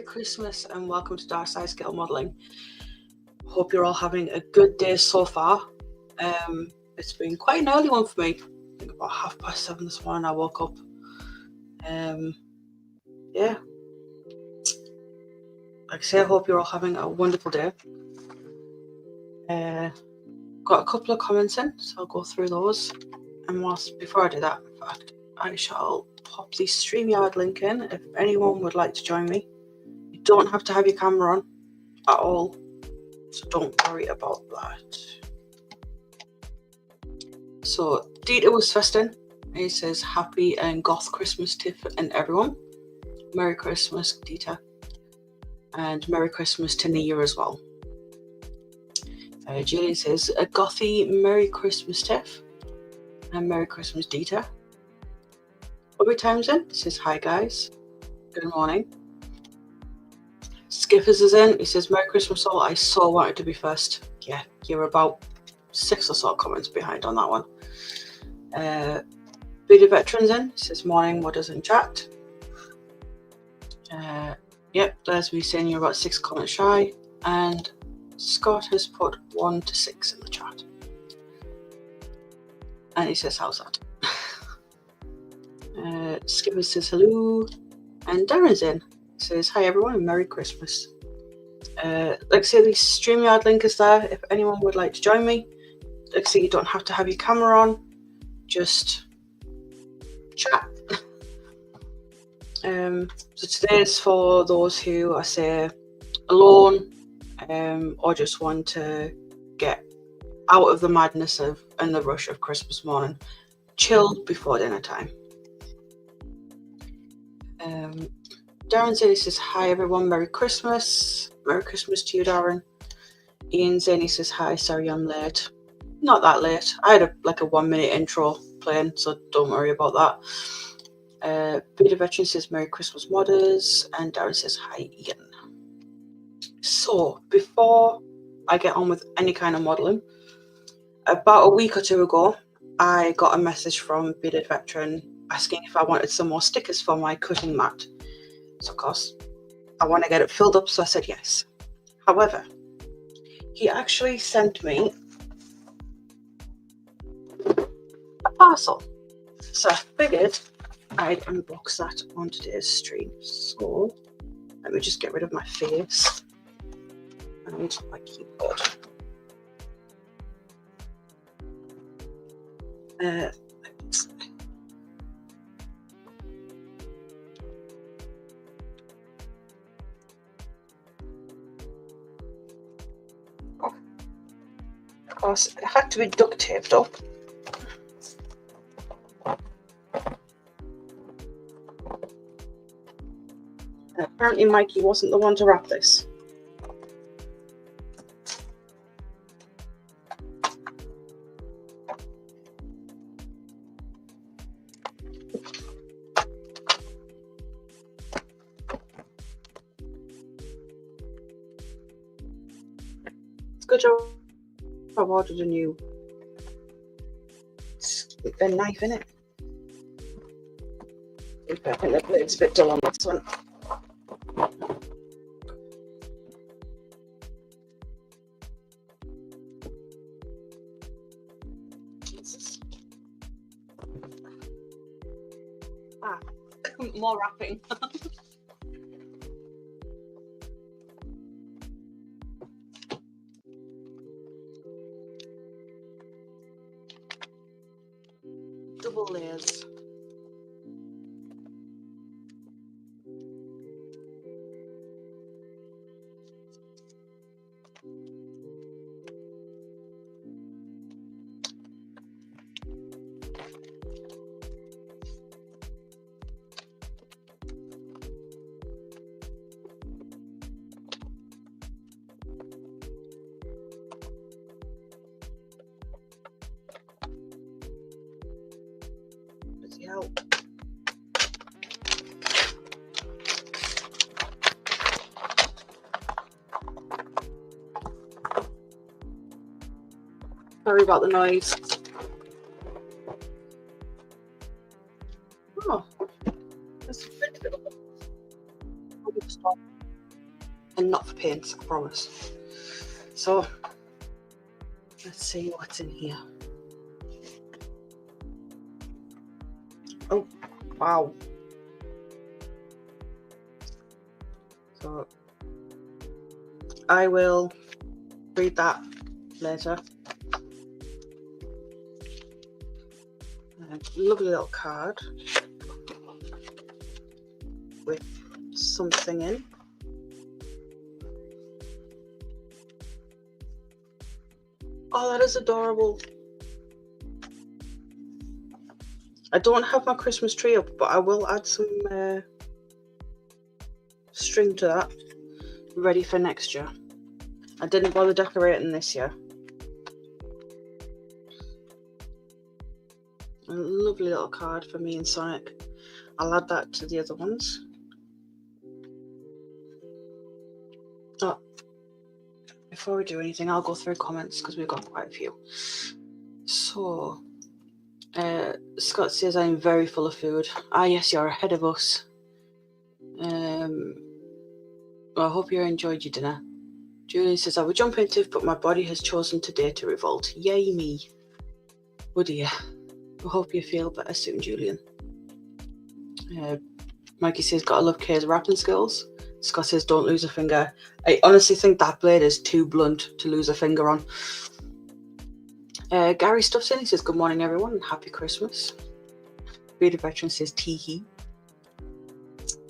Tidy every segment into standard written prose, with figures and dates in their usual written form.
Christmas and welcome to Dark Side Scale Modelling. Hope you're all having a good day so far. It's been quite an early one for me. I think about 7:30 this morning I woke up. Yeah. Like I say, I hope you're all having a wonderful day. Got a couple of comments in, so I'll go through those. And before I do that, in fact, I shall pop the StreamYard link in if anyone would like to join me. You don't have to have your camera on at all, so don't worry about that. So Dieter was first in. He says happy and goth Christmas to everyone. Merry Christmas, Dieter. And Merry Christmas to Nia as well. Julian says a gothy Merry Christmas, Tiff. And Merry Christmas, Dieter. Bobby Townsend says hi guys. Good morning. Skippers is in. He says Merry Christmas all. I so wanted to be first. Yeah, you're about 6 or so comments behind on that one. Beta Veterans in. He says morning, what does in chat? Yep, there's me saying you're about 6 comments shy. And Scott has put 1 to 6 in the chat. And he says, how's that? Skipper says hello. And Darren's in. He says, hi everyone and Merry Christmas. Like I say, the StreamYard link is there if anyone would like to join me. Like I say, you don't have to have your camera on. Just chat. So today is for those who are, say, alone or just want to get out of the madness and the rush of Christmas morning, chilled before dinner time. Darren says, hi everyone, Merry Christmas. Merry Christmas to you, Darren. Ian Zany says, hi, sorry I'm late. Not that late. I had a 1-minute intro playing, so don't worry about that. Beta Veteran says, Merry Christmas, modders. And Darren says, hi, Ian. So, before I get on with any kind of modelling, about a week or two ago, I got a message from Beta Veteran asking if I wanted some more stickers for my cutting mat. So, of course, I want to get it filled up, so I said yes. However, he actually sent me a parcel. So I figured I'd unbox that on today's stream. So let me just get rid of my face and my keyboard. Of course, it had to be duct taped up. Apparently Mikey wasn't the one to wrap this. It's a good job I ordered a new knife in it. I think the blade's a bit dull on this one. Jesus. More wrapping. Double layers. Help. Sorry about the noise. Oh, there's a bit of it. Stop. and not for paints, I promise. So let's see what's in here. Oh, wow. So I will read that later. Lovely little card with something in. Oh, that is adorable. I don't have my Christmas tree up, but I will add some string to that, ready for next year. I didn't bother decorating this year. A lovely little card for me and Sonic. I'll add that to the other ones. Oh, before we do anything, I'll go through comments because we've got quite a few. So, Scott says, I'm very full of food. Ah, yes, you're ahead of us. Well, I hope you enjoyed your dinner. Julian says, I would jump into it, but my body has chosen today to revolt. Yay me. Oh dear. I hope you feel better soon, Julian. Mikey says, gotta love Kay's rapping skills. Scott says, don't lose a finger. I honestly think that blade is too blunt to lose a finger on. Gary stuffs in. He says, good morning, everyone, and happy Christmas. Bearded Veteran says, tee-hee.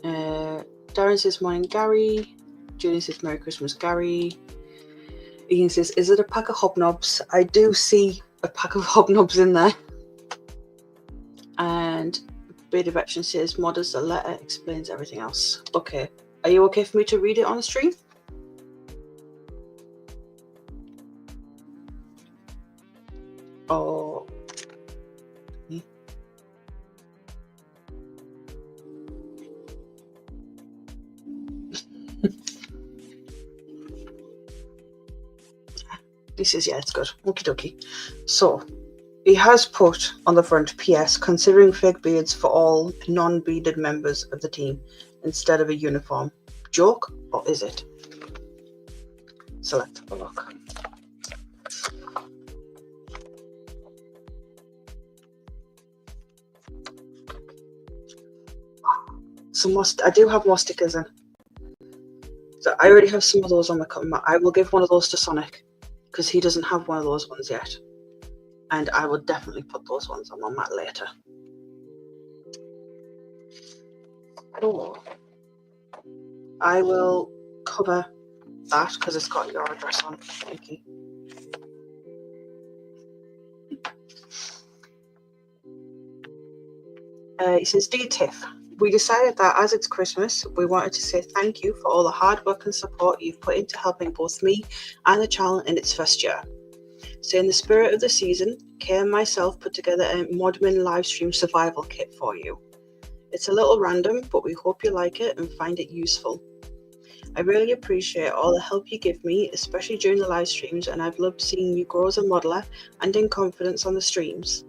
Darren says, morning, Gary. Julian says, Merry Christmas, Gary. Ian says, is it a pack of hobnobs? I do see a pack of hobnobs in there. And Bearded Veteran says, modest, the letter explains everything else. Okay. Are you okay for me to read it on the stream? Oh. This is, yeah, it's good. Okie dokie. So, he has put on the front, PS, considering fake beards for all non-bearded members of the team instead of a uniform. Joke, or is it? So let's have a look. Some more I do have more stickers in. So I already have some of those on my cutting mat. I will give one of those to Sonic because he doesn't have one of those ones yet. And I will definitely put those ones on my mat later. Oh. I will cover that because it's got your address on. Thank you. He says, Dear Tiff, we decided that as it's Christmas, we wanted to say thank you for all the hard work and support you've put into helping both me and the channel in its first year. So in the spirit of the season, Kay and myself put together a Modmin livestream survival kit for you. It's a little random, but we hope you like it and find it useful. I really appreciate all the help you give me, especially during the live streams, and I've loved seeing you grow as a modeler and in confidence on the streams.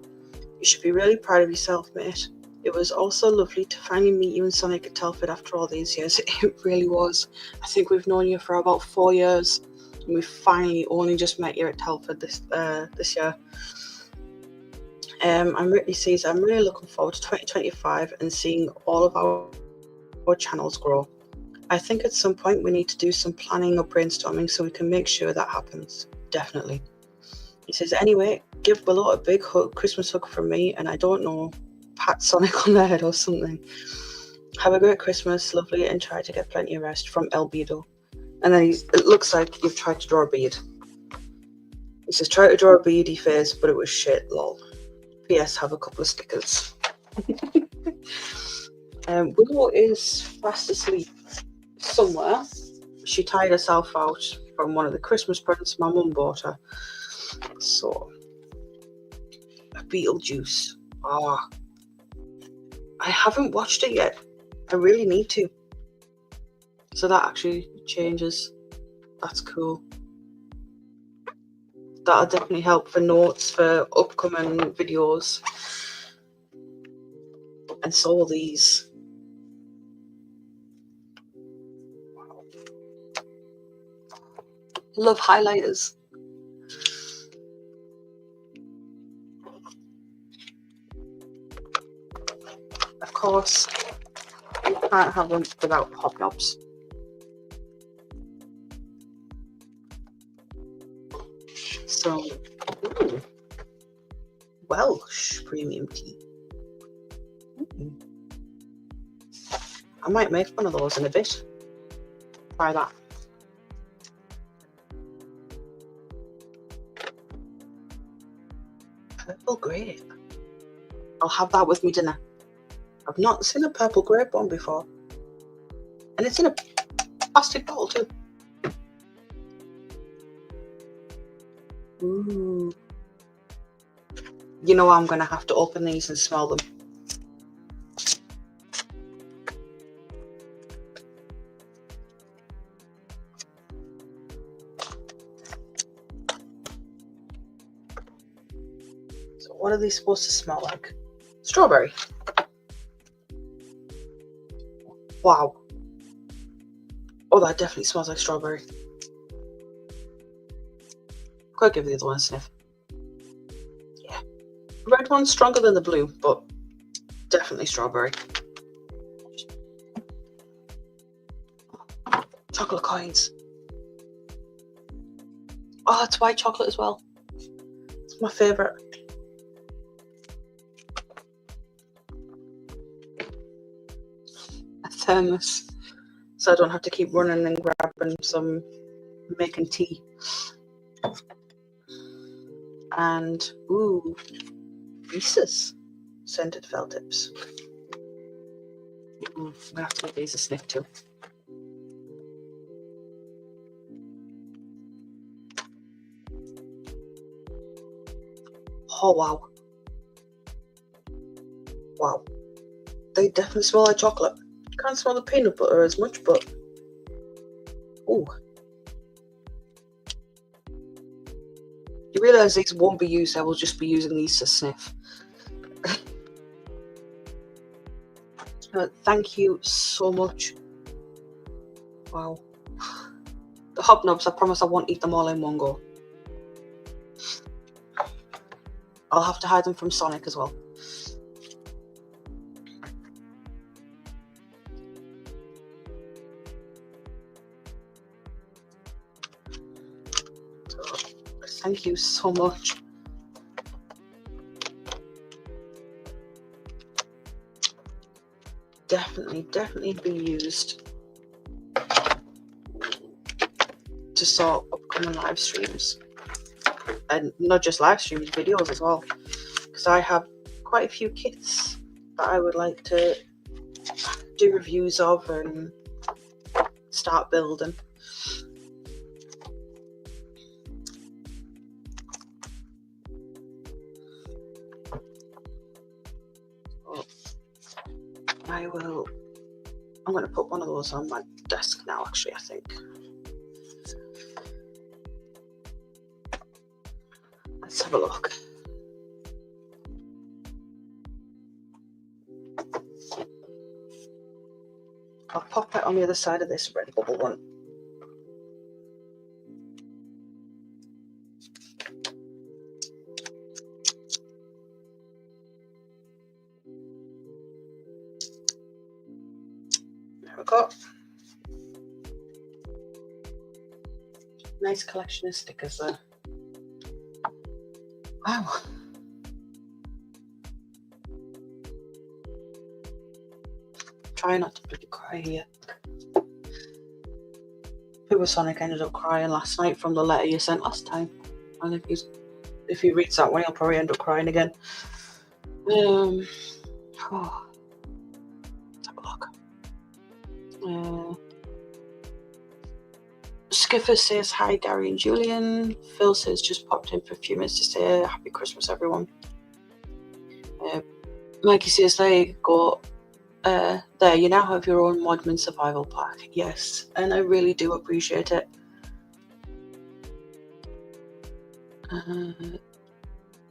You should be really proud of yourself, mate. It was also lovely to finally meet you and Sonic at Telford after all these years. It really was. I think we've known you for about 4 years, and we finally only just met you at Telford this year. I'm really looking forward to 2025 and seeing all of our channels grow. I think at some point we need to do some planning or brainstorming so we can make sure that happens. Definitely. He says, anyway, give Willow a big hug, Christmas hug from me, and I don't know, pat Sonic on the head or something. Have a great Christmas, lovely, and try to get plenty of rest from Elbido. And then it looks like you've tried to draw a beard. He says, try to draw a beady face, but it was shit, lol. PS, have a couple of stickers. Willow is fast asleep somewhere. She tired herself out from one of the Christmas presents my mum bought her. So, a Beetlejuice. I haven't watched it yet. I really need to. So that actually changes. That's cool. That'll definitely help for notes for upcoming videos. And so will these. Love highlighters. Of course, you can't have them without hobnobs. So, ooh, Welsh premium tea. I might make one of those in a bit. Try that. Purple grape. I'll have that with me dinner. I've not seen a purple grape one before. And it's in a plastic bottle too. Ooh. You know I'm going to have to open these and smell them. So what are these supposed to smell like? Strawberry. Wow. Oh, that definitely smells like strawberry. Could give the other one a sniff. Yeah. The red one's stronger than the blue, but definitely strawberry. Chocolate coins. Oh, it's white chocolate as well. It's my favourite. A thermos, so I don't have to keep running and grabbing some, making tea. And ooh, Reese's scented felt tips. I'm gonna have to give these a sniff too. Oh wow. Wow. They definitely smell like chocolate. Can't smell the peanut butter as much, but ooh. You realise these won't be used, I will just be using these to sniff. Thank you so much. Wow. The hobnobs, I promise I won't eat them all in one go. I'll have to hide them from Sonic as well. Thank you so much. Definitely be used to sort upcoming live streams. And not just live streams, videos as well. Because I have quite a few kits that I would like to do reviews of and start building. I'm going to put one of those on my desk now, actually, I think. Let's have a look. I'll pop it on the other side of this red bubble one. There we go. Nice collection of stickers there. Wow. Try not to bloody cry here. Poor Sonic ended up crying last night from the letter you sent last time. And if he reads that one, he'll probably end up crying again. Oh. Let's have a look. Skiffer says hi, Gary and Julian. Phil says just popped in for a few minutes to say happy Christmas, everyone. Mikey says there you go. There, you now have your own Modman survival pack. Yes, and I really do appreciate it.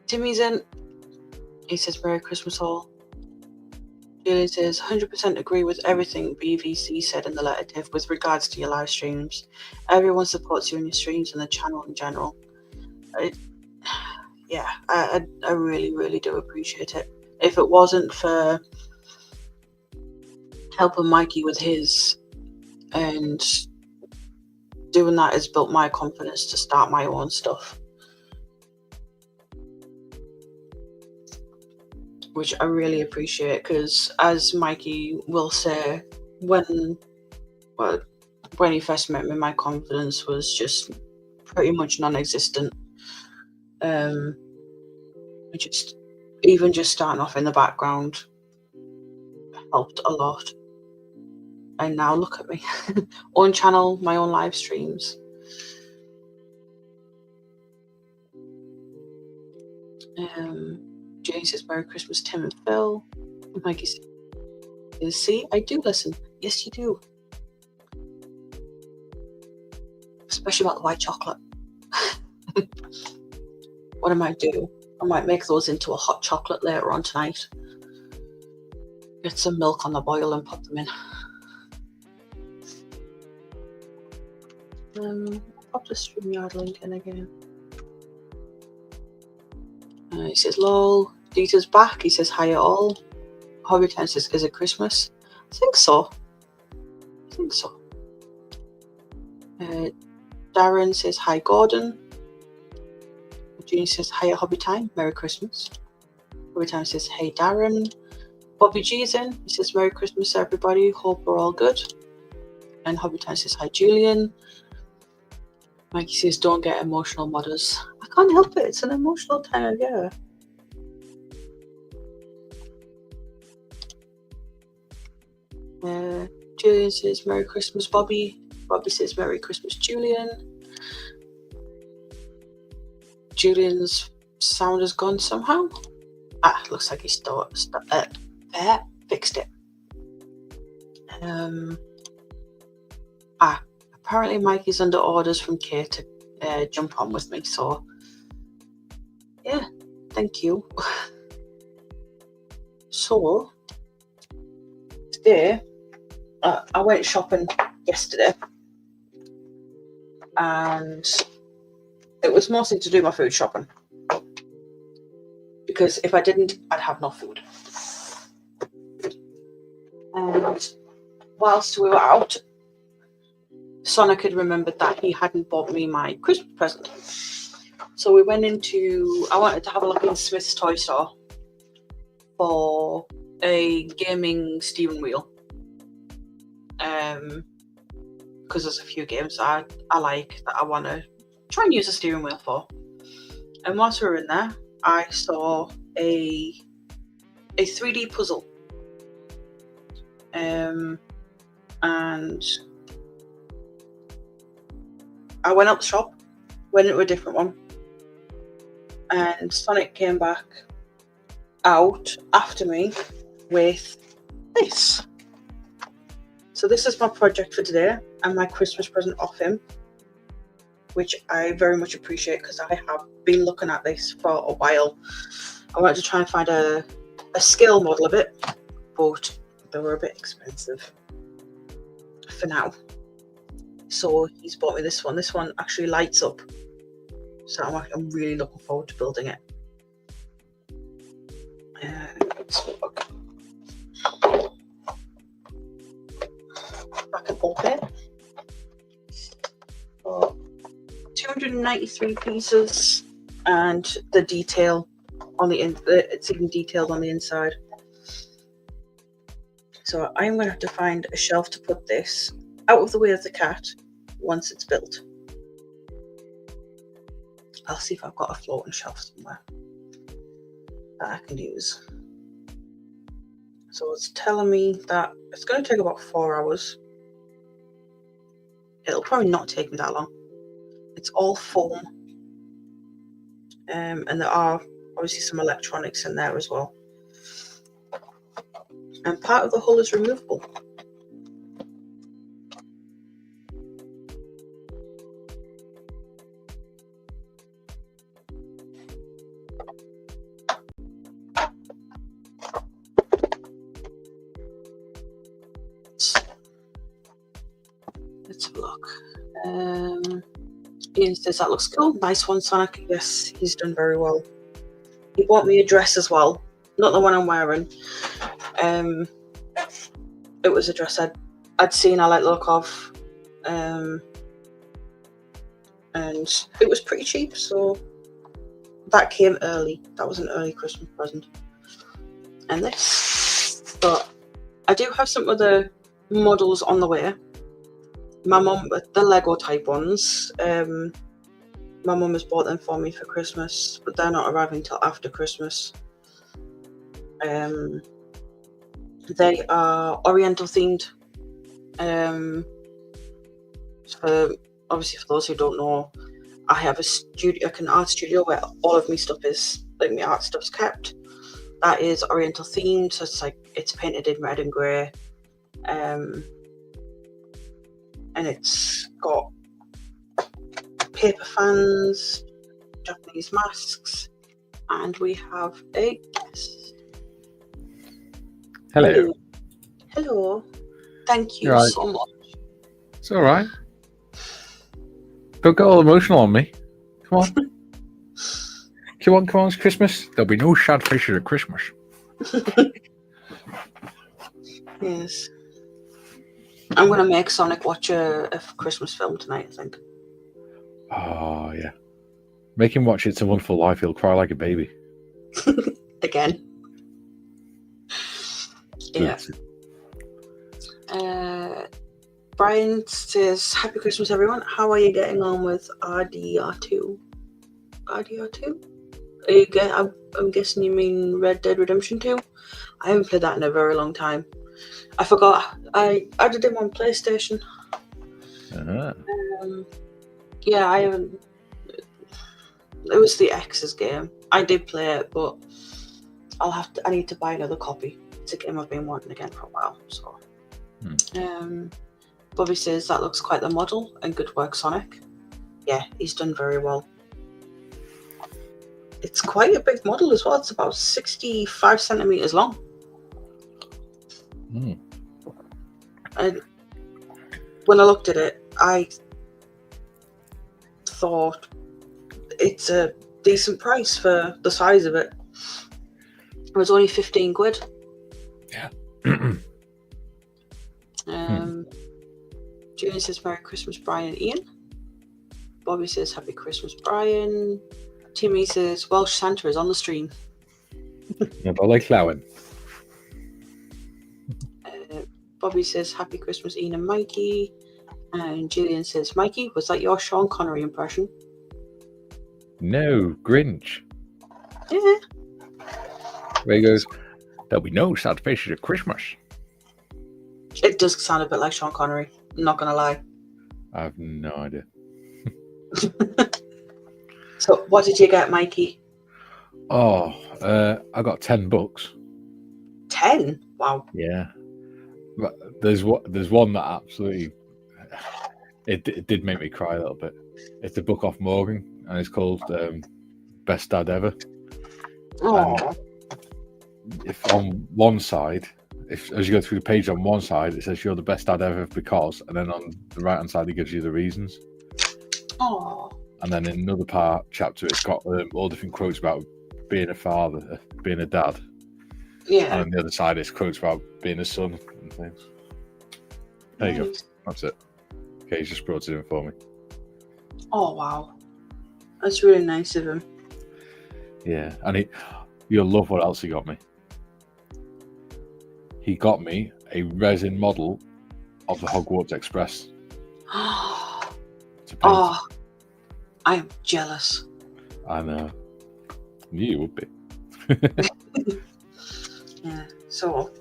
Timmy's in. He says Merry Christmas all. Julian says, 100% agree with everything BVC said in the letter, Tiff, with regards to your live streams. Everyone supports you in your streams and the channel in general. I really, really do appreciate it. If it wasn't for helping Mikey with his, and doing that has built my confidence to start my own stuff, which I really appreciate, because as Mikey will say, when he first met me, my confidence was just pretty much non-existent. Even just starting off in the background helped a lot. And now look at me. Own channel, my own live streams. Jane says, Merry Christmas, Tim and Phil. Mikey says, see, I do listen. Yes, you do. Especially about the white chocolate. What I might do, I might make those into a hot chocolate later on tonight. Get some milk on the boil and put them in. Pop the StreamYard link in again. He says, lol. Dita's back. He says, hi all. Hobbytown says, is it Christmas? I think so. Darren says, hi Gordon. Jeannie says, hi Hobbytime. Merry Christmas. Hobbytime says, hey Darren. Bobby G's in. He says, Merry Christmas everybody. Hope we're all good. And Hobbytime says, hi Julian. Mikey says, don't get emotional, modders. I can't help it. It's an emotional time of year. Julian says, Merry Christmas, Bobby. Bobby says, Merry Christmas, Julian. Julian's sound has gone somehow. Looks like he fixed it. Apparently Mikey's under orders from Kate to jump on with me, so yeah, thank you. So today I went shopping yesterday, and it was mostly to do my food shopping, because if I didn't, I'd have no food. And whilst we were out, Sonic had remembered that he hadn't bought me my Christmas present. So we went I wanted to have a look in Smith's toy store for a gaming steering wheel. Because there's a few games I like that I want to try and use a steering wheel for. And whilst we were in there, I saw a 3D puzzle. And I went up the shop, went into a different one, and Sonic came back out after me with this. So this is my project for today, and my Christmas present off him, which I very much appreciate, because I have been looking at this for a while. I wanted to try and find a scale model of it, but they were a bit expensive for now. So he's bought me this one. This one actually lights up, so I'm really looking forward to building it. Let's look. I can open it. So 293 pieces, and the detail on the it's even detailed on the inside. So I'm going to have to find a shelf to put this out of the way of the cat once it's built. I'll see if I've got a floating shelf somewhere that I can use. So it's telling me that it's going to take about 4 hours. It'll probably not take me that long. It's all foam, and there are obviously some electronics in there as well. And part of the hull is removable. Ian says, that looks cool. Nice one, Sonic. Yes, he's done very well. He bought me a dress as well. Not the one I'm wearing. It was a dress I'd seen I like the look of. And it was pretty cheap, so that came early. That was an early Christmas present. And this. But I do have some other models on the way. My mum, the Lego type ones, my mum has bought them for me for Christmas, but they're not arriving till after Christmas. They are Oriental themed. For those who don't know, I have an art studio where all of my stuff is, like my art stuff's kept. That is Oriental themed, so it's painted in red and grey. And it's got paper fans, Japanese masks, and we have a guest. Hello. Hello. Thank you so much. It's all right. Don't get all emotional on me. Come on. Come on, it's Christmas. There'll be no sad faces at Christmas. Yes. I'm going to make Sonic watch a Christmas film tonight, I think. Oh, yeah. Make him watch It's a Wonderful Life. He'll cry like a baby. Again. Yeah. Brian says, Happy Christmas, everyone. How are you getting on with RDR2? RDR2? I'm guessing you mean Red Dead Redemption 2? I haven't played that in a very long time. I forgot. I did it on PlayStation. Uh-huh. Yeah, I haven't. It was the X's game. I did play it, but I need to buy another copy. It's a game I've been wanting again for a while. So, Bobby says that looks quite the model, and good work, Sonic. Yeah, he's done very well. It's quite a big model as well. It's about 65 centimeters long. And when I looked at it, I thought it's a decent price for the size of it. It was only 15 quid. Yeah. Julian says Merry Christmas, Brian and Ian. Bobby says Happy Christmas, Brian. Timmy says Welsh Santa is on the stream. Yeah, but I like Llawen. Bobby says Happy Christmas, Ian and Mikey. And Julian says, Mikey, was that your Sean Connery impression? No, Grinch. Yeah. Where he goes, there'll be no sad faces at Christmas. It does sound a bit like Sean Connery. I'm not going to lie. I have no idea. So, what did you get, Mikey? Oh, I got 10 books. 10? Wow. Yeah. But there's one that absolutely it did make me cry a little bit. It's a book off Morgan, and it's called Best Dad Ever. Oh. If on one side, as you go through the page on one side, it says you're the best dad ever because, and then on the right hand side it gives you the reasons. Oh. And then in another chapter, it's got all different quotes about being a father, being a dad. Yeah. And on the other side, it's quotes about being a son and things. There you go. That's it. Okay, he's just brought it in for me. Oh, wow. That's really nice of him. Yeah, and you'll love what else he got me. He got me a resin model of the Hogwarts Express. To paint. Oh, I am jealous. I know. You would be. Yeah, so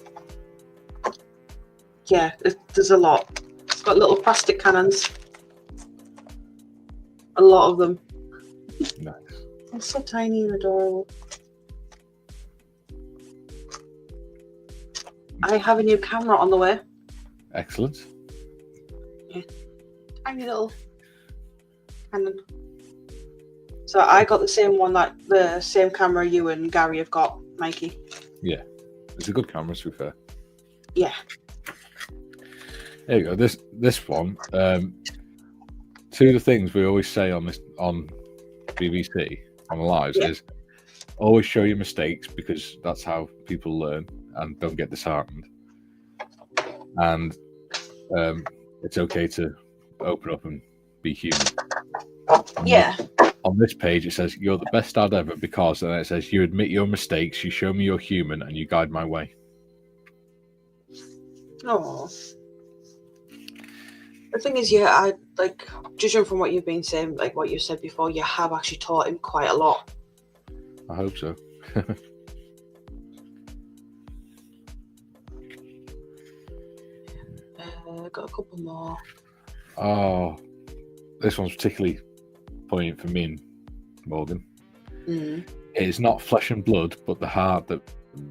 yeah, there's a lot. It's got little plastic cannons. A lot of them. Nice. They're so tiny and adorable. I have a new camera on the way. Excellent. Yeah. Tiny little Canon. So I got the same camera you and Gary have got, Mikey. Yeah. It's a good camera, to be fair. Yeah. There you go. This one, two of the things we always say on BBC on the lives Yeah. is always show your mistakes, because that's how people learn and don't get disheartened. And it's okay to open up and be human. Yeah. On this page, it says, "You're the best dad ever because," and then it says, "You admit your mistakes, you show me you're human, and you guide my way." Oh. The thing is, yeah, I like, judging from what you've been saying, like what you said before, you have actually taught him quite a lot. I hope so. Got a couple more. Oh, this one's particularly poignant for me and Morgan. Mm. It is not flesh and blood, but the heart that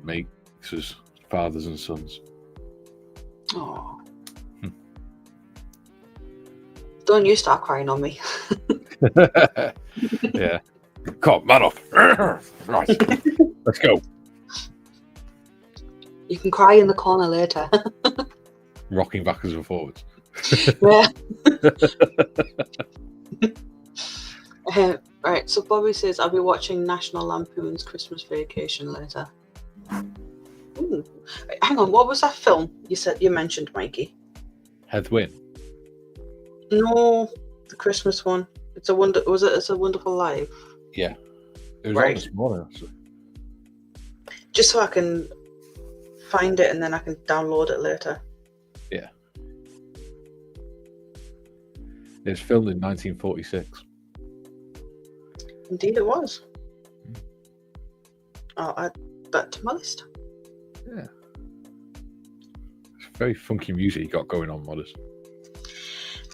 makes us fathers and sons. Oh. Don't you start crying on me. Yeah. Come on, man up. Right. Let's go. You can cry in the corner later. Rocking backwards and forwards. Yeah. Right, so Bobby says, I'll be watching National Lampoon's Christmas Vacation later. Ooh. Hang on, what was that film you mentioned, Mikey? Headwind. No, the Christmas one. It's a Wonderful Life? Yeah. It was Right. on this morning, actually. Just so I can find it and then I can download it later. Yeah. It was filmed in 1946. Indeed it was. I'll add that to my list. Yeah. It's very funky music you got going on, Modest.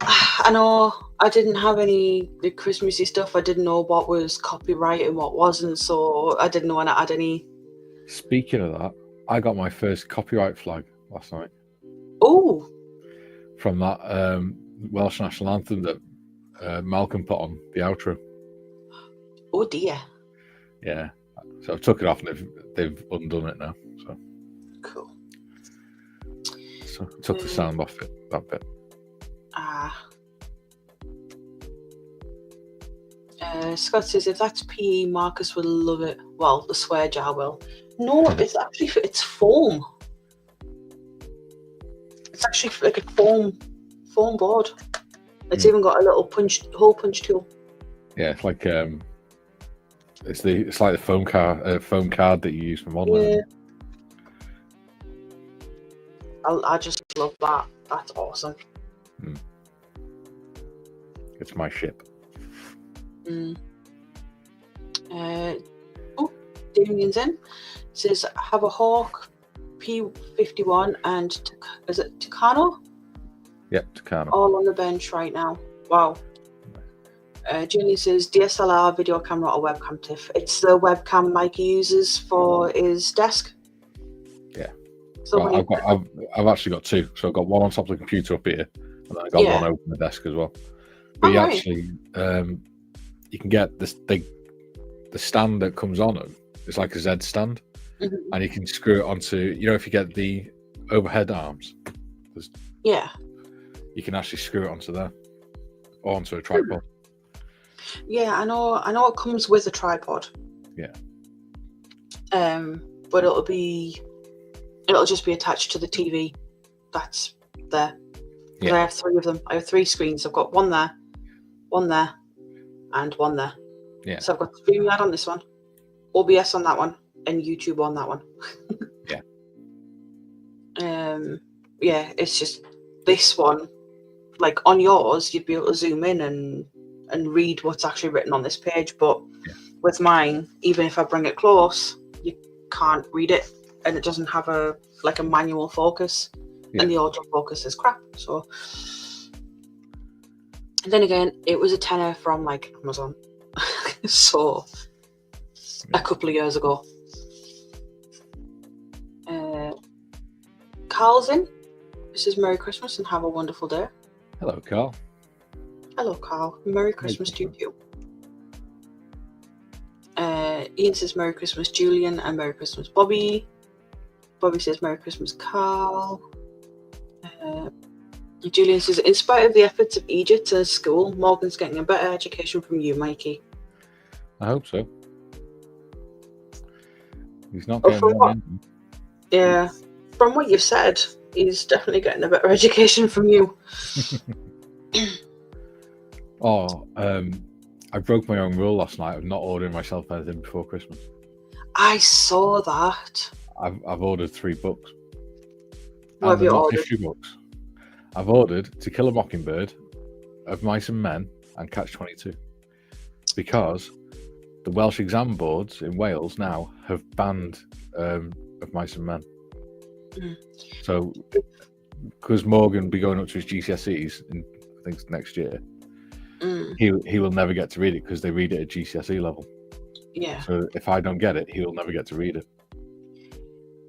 I know I didn't have any the Christmassy stuff. I didn't know what was copyright and what wasn't, so I didn't know when I had any. Speaking of that, I got my first copyright flag last night Oh, from that Welsh national anthem that Malcolm put on the outro. oh dear. Yeah. So I took it off and they've undone it now. Cool. So I took the sound off it, that bit. Scott says, if that's PE, Marcus will love it. Well, the swear jar will. No, it's actually, it's foam. It's actually like a foam board. It's even got a little hole punch tool. Yeah, it's like it's like the foam card that you use for modelling. Yeah. I just love that. That's awesome. It's my ship. Damien's in. It says, have a Hawk P51 and is it Tucano? Yep, Tucano. All on the bench right now. Wow. Julie says, DSLR, video camera or webcam, Tiff. It's the webcam Mikey uses for his desk. Yeah. So well, I've actually got two. So I've got one on top of the computer up here, and then I got one over the desk as well. But you actually, you can get the stand that comes on it. It's like a Z stand, and you can screw it onto. If you get the overhead arms, you can actually screw it onto there, or onto a tripod. Yeah, I know it comes with a tripod. Yeah. But it'll just be attached to the TV that's there. Yeah. I have three of them. I have three screens. I've got one there, and one there. Yeah. So I've got StreamYard on this one, OBS on that one, and YouTube on that one. Yeah. It's just this one. Like on yours, you'd be able to zoom in and read what's actually written on this page, but with mine, even if I bring it close, you can't read it, and it doesn't have a manual focus, and the autofocus is crap. So, and then again, it was a tenner from Amazon, so a couple of years ago. Carl's in. This is Merry Christmas and have a wonderful day. Hello, Carl. Hello, Carl. Merry Christmas to you. Ian says Merry Christmas, Julian, and Merry Christmas, Bobby. Bobby says Merry Christmas, Carl. Julian says, in spite of the efforts of Egypt and school, Morgan's getting a better education from you, Mikey. I hope so. He's not getting one. Yeah, from what you've said, he's definitely getting a better education from you. I broke my own rule last night of not ordering myself anything before Christmas. I saw that. I've ordered 3 books. What have you ordered? History books. I've ordered To Kill a Mockingbird, Of Mice and Men, and Catch-22, because the Welsh exam boards in Wales now have banned Of Mice and Men. So, because Morgan will be going up to his GCSEs in, I think, next year, he will never get to read it because they read it at GCSE level. Yeah. So if I don't get it, he will never get to read it.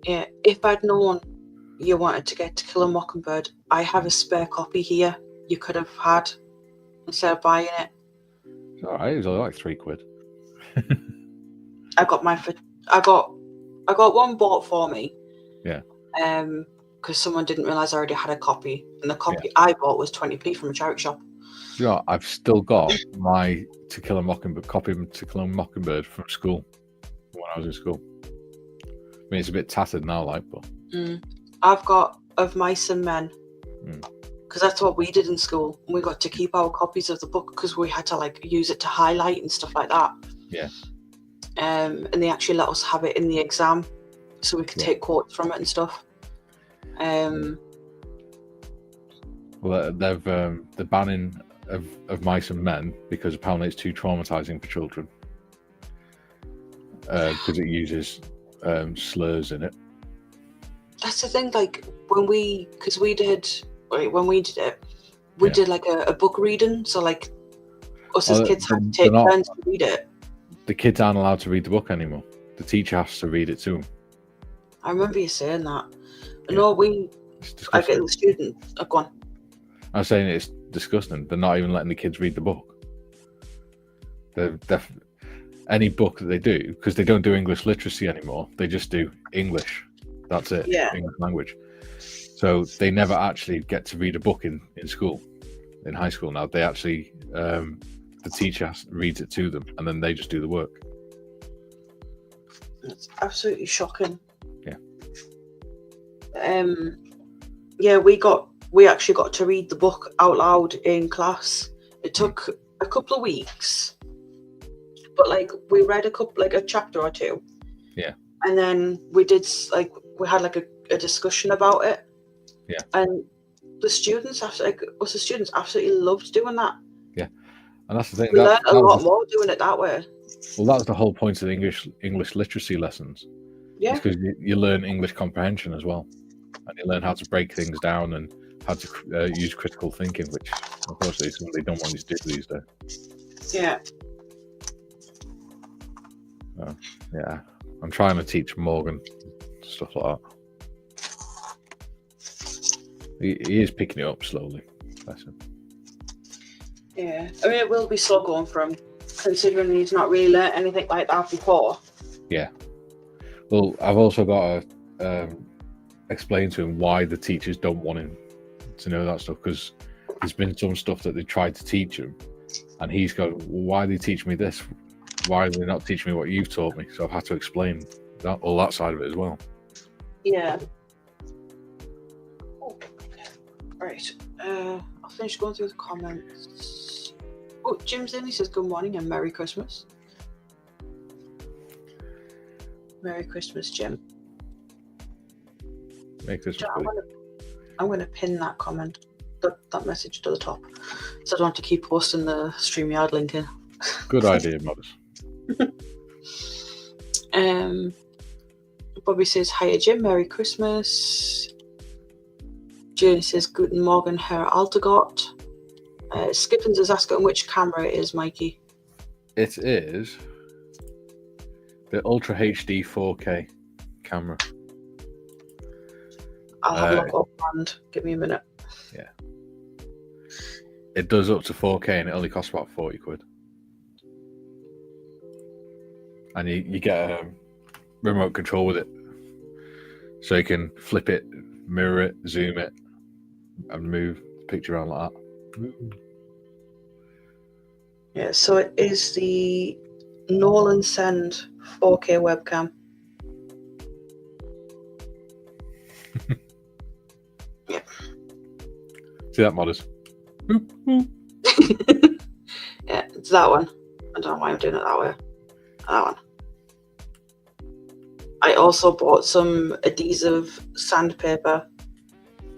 Yeah. If I'd known you wanted to get To Kill a Mockingbird, I have a spare copy here you could have had instead of buying it. It's all right. It was only like £3. I got mine for. I got one bought for me. Yeah. Because someone didn't realise I already had a copy, and the copy I bought was 20p from a charity shop. Yeah, I've still got my To Kill a Mockingbird copy of To Kill a Mockingbird from school when I was in school. I mean, it's a bit tattered now, like, but I've got Of Mice and Men because that's what we did in school. We got to keep our copies of the book because we had to like use it to highlight and stuff like that. Yeah. And they actually let us have it in the exam, so we could take quotes from it and stuff. Well, they're banning of Mice and Men because apparently it's too traumatizing for children because it uses slurs in it. That's the thing. Like when we did it, we did like a book reading. So like us as kids had to take turns to read it. The kids aren't allowed to read the book anymore. The teacher has to read it to them. I remember you saying that. No, I get the students. Go on. I'm saying it's disgusting. They're not even letting the kids read the book. Any book that they do, because they don't do English literacy anymore, they just do English. That's it. Yeah. English language. So they never actually get to read a book in school, in high school now. They actually, the teacher reads it to them, and then they just do the work. It's absolutely shocking. Yeah. Yeah, we actually got to read the book out loud in class. It took a couple of weeks, but like we read a chapter or two. Yeah. And then we had a discussion about it. Yeah. And the students absolutely loved doing that. Yeah. And that's the thing. We learned a lot more doing it that way. Well, that was the whole point of the English literacy lessons. Yeah. Because you learn English comprehension as well. And you learn how to break things down and how to use critical thinking, which unfortunately is something they don't want you to do these days. Yeah. Yeah. I'm trying to teach Morgan stuff like that. He is picking it up slowly. Bless him. Yeah. I mean, it will be slow going for him, considering he's not really learned anything like that before. Yeah. Well, I've also got to explain to him why the teachers don't want him to know that stuff, because there's been some stuff that they tried to teach him, and he's going, why do they teach me this? Why are they not teaching me what you've taught me? So I've had to explain all that side of it as well. Yeah. Oh, right. I'll finish going through the comments. Oh, Jim's in. He says good morning and Merry Christmas. Merry Christmas, Jim. Merry Christmas. I'm going to pin that comment, that message to the top, so I don't have to keep posting the StreamYard link in. Good idea, Modest. Bobby says, hiya Jim, Merry Christmas. Jane says, Guten Morgen, Herr Altergott. Skippins is asking which camera it is, Mikey. It is the Ultra HD 4K camera. I'll have a look up and give me a minute. Yeah. It does up to 4K and it only costs about 40 quid. And you get a remote control with it. So you can flip it, mirror it, zoom it, and move. picture around like that. Yeah, so it is the Nolan Send 4K webcam. Yeah. See that, modders? Yeah, it's that one. I don't know why I'm doing it that way. That one. I also bought some adhesive sandpaper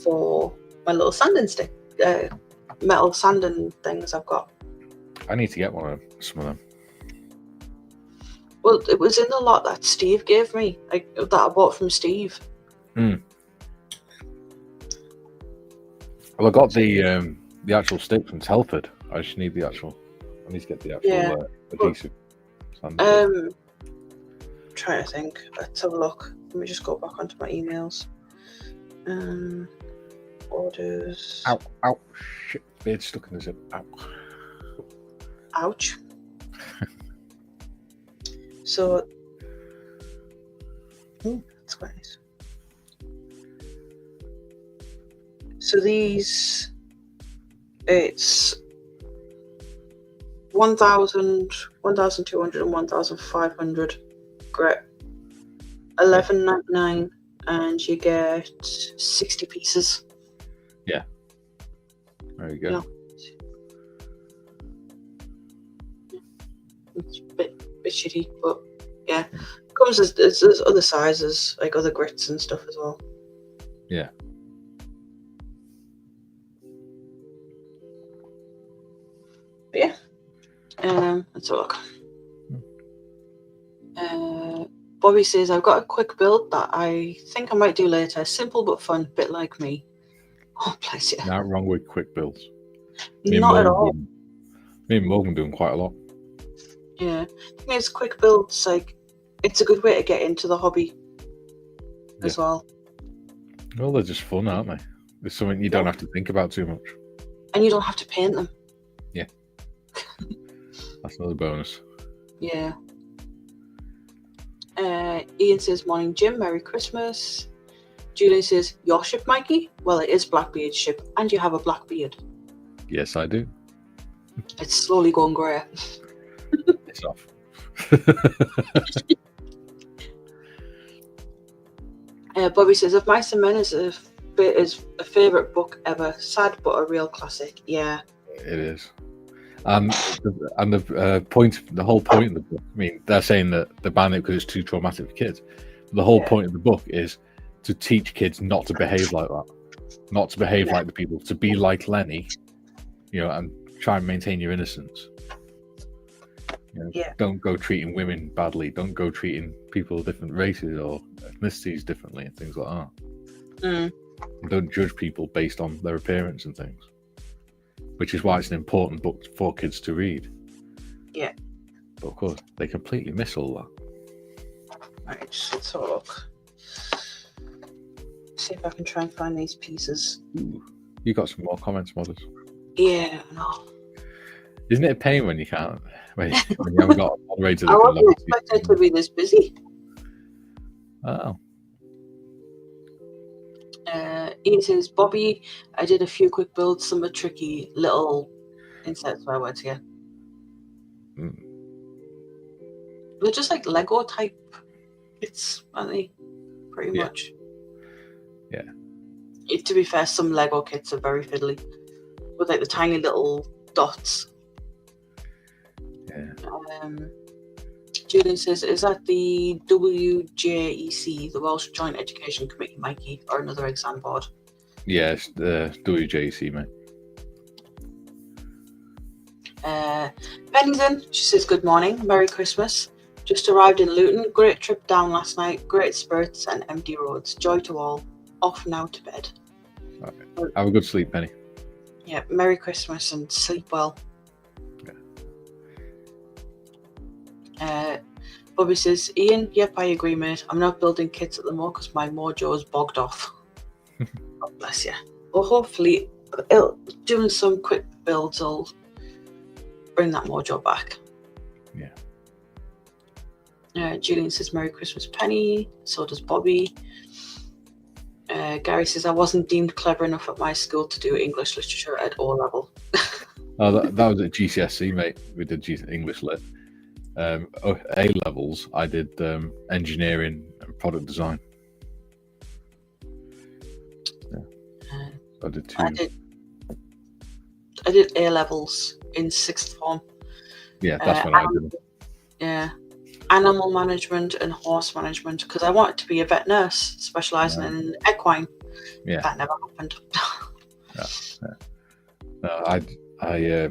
for my little sanding stick, metal sanding things I've got. I need to get some of them. Well, it was in the lot that Steve gave me, that I bought from Steve. Well, I got the actual stick from Telford. I just need the actual. I need to get the actual adhesive. Trying to think. Let's have a look. Let me just go back onto my emails. Orders. Ow! Shit! Beard stuck in the zip. Ow! Ouch. So, that's quite nice. So these, it's 1,000, 1,200 and 1,500 grit, $11.99, and you get 60 pieces. Yeah. There you go. Yeah. It's a bit shitty, but yeah. It comes as there's other sizes, like other grits and stuff as well. Yeah. But yeah. Let's have a look. Bobby says, I've got a quick build that I think I might do later. Simple but fun, a bit like me. Oh, bless you. Not wrong with quick builds. Not at all. Me and Morgan doing quite a lot. Yeah. I think it's quick builds, like, it's a good way to get into the hobby as well. Well, they're just fun, aren't they? It's something you don't have to think about too much. And you don't have to paint them. Yeah. That's another bonus. Yeah. Ian says, morning Jim, Merry Christmas. Julian says, your ship, Mikey? Well, it is Blackbeard's ship, and you have a black beard. Yes, I do. It's slowly going grey. It's off. Bobby says, Of Mice and Men is a favourite book ever. Sad but a real classic. Yeah. It is. The whole point of the book, I mean, they're saying that they're banning it because it's too traumatic for kids. The whole point of the book is to teach kids not to behave like that, not to behave like the people, to be like Lenny, and try and maintain your innocence. Don't go treating women badly. Don't go treating people of different races or ethnicities differently and things like that. And don't judge people based on their appearance and things. Which is why it's an important book for kids to read. Yeah. But of course, they completely miss all that. Right, let's have a look. See if I can try and find these pieces. Ooh, you got some more comments, mothers. Yeah, no. Isn't it a pain when you can't? When you haven't got a moderator that I wasn't expecting it to be this busy. Oh. Ian says, Bobby, I did a few quick builds. Some are tricky little insert swear words here. They're just like Lego type kits, aren't they? Pretty much. Yeah. To be fair, some Lego kits are very fiddly with like the tiny little dots. Yeah. Julian says, is that the WJEC, the Welsh Joint Education Committee, Mikey, or another exam board? Yes, the WJEC, mate. Penny's in. She says, good morning, Merry Christmas. Just arrived in Luton. Great trip down last night. Great spirits and empty roads. Joy to all. Off now to bed. Right. Have a good sleep, Penny. Yeah, Merry Christmas and sleep well. Bobby says, Ian, yep, I agree, mate. I'm not building kits at the moment because my mojo is bogged off. God bless you. Well, hopefully, doing some quick builds will bring that mojo back. Yeah. Julian says, Merry Christmas, Penny. So does Bobby. Gary says, I wasn't deemed clever enough at my school to do English literature at O level. Oh, that was at GCSE, mate. We did English lit. A levels, I did engineering and product design. Yeah. I did two. I did A levels in sixth form. Yeah, that's when I did it. Yeah. Animal management and horse management, because I wanted to be a vet nurse specialising in equine. Yeah. That never happened. No, I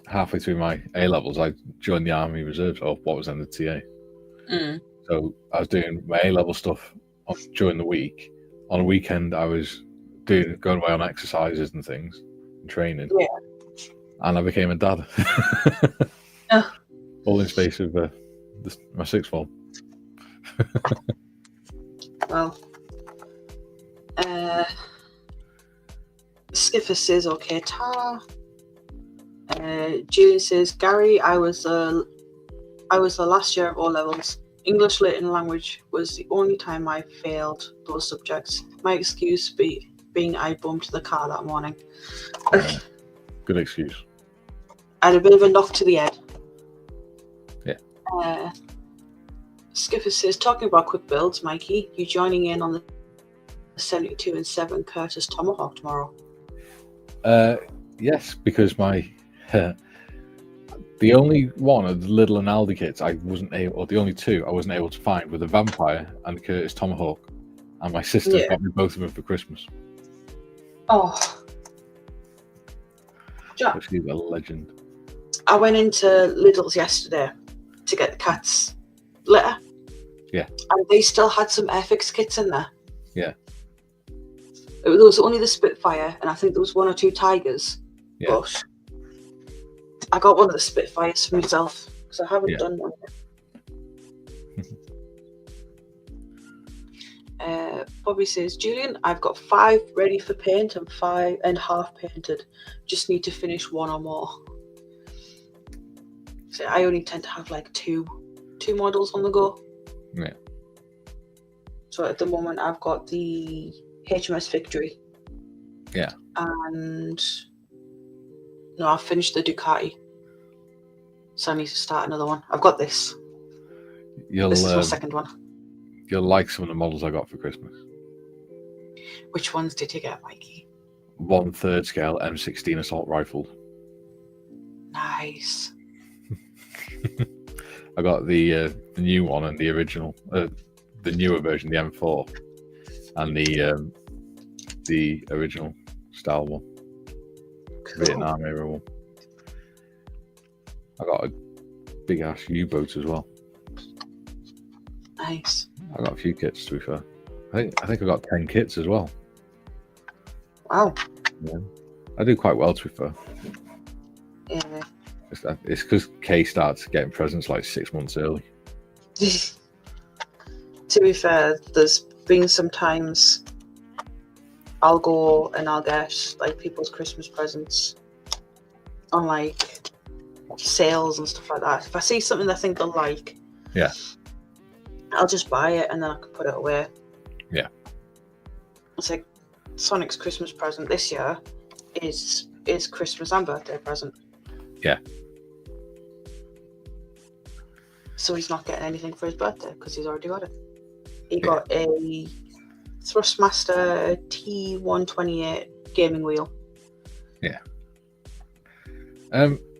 halfway through my A levels, I joined the Army Reserves, or what was then the TA. So I was doing my A level stuff during the week. On a weekend, I was going away on exercises and things, and training. Yeah. And I became a dad. All in space of my sixth form. Well, Skiffer says, okay, tar. Julian says, Gary, I was the last year of O levels. English lit and language was the only time I failed those subjects. My excuse being I bumped the car that morning. Good excuse. I had a bit of a knock to the head. Yeah. Skipper says, talking about quick builds, Mikey, you joining in on the 72 and 7 Curtis Tomahawk tomorrow? Yes, because my the only one of the little and Aldi kits I wasn't able, or the only two I wasn't able to find were the Vampire and the Curtis Tomahawk, and my sister got me both of them for Christmas. Oh, so she's a legend. I went into Lidl's yesterday to get the cat's litter. Yeah. And they still had some Airfix kits in there. Yeah. There was only the Spitfire, and I think there was 1 or 2 Tigers. Yeah. But I got one of the Spitfires for myself, because I haven't done one yet. Bobby says, Julian, I've got 5 ready for paint and 5 and half painted. Just need to finish 1 or more. So I only tend to have like two models on the go. Yeah. So at the moment I've got the HMS Victory. Yeah. And no, I've finished the Ducati. So I need to start another one. I've got this. This is my second one. You'll like some of the models I got for Christmas. Which ones did you get, Mikey? 1/3 scale M16 assault rifle. Nice. I got the new one and the original, the newer version, the M4, and the original style one, Vietnam era one. I got a big ass U-boat as well. Nice. I got a few kits, to be fair. I think I got 10 kits as well. Wow. Yeah. I do quite well, to be fair. Yeah. It's because Kay starts getting presents like 6 months early. To be fair, there's been some times I'll go and I'll get like people's Christmas presents on like sales and stuff like that. If I see something I think they'll like, yeah, I'll just buy it and then I can put it away. Yeah. It's like Sonic's Christmas present this year is Christmas and birthday present. Yeah. So he's not getting anything for his birthday because he's already got it. He got a Thrustmaster T128 gaming wheel. Yeah.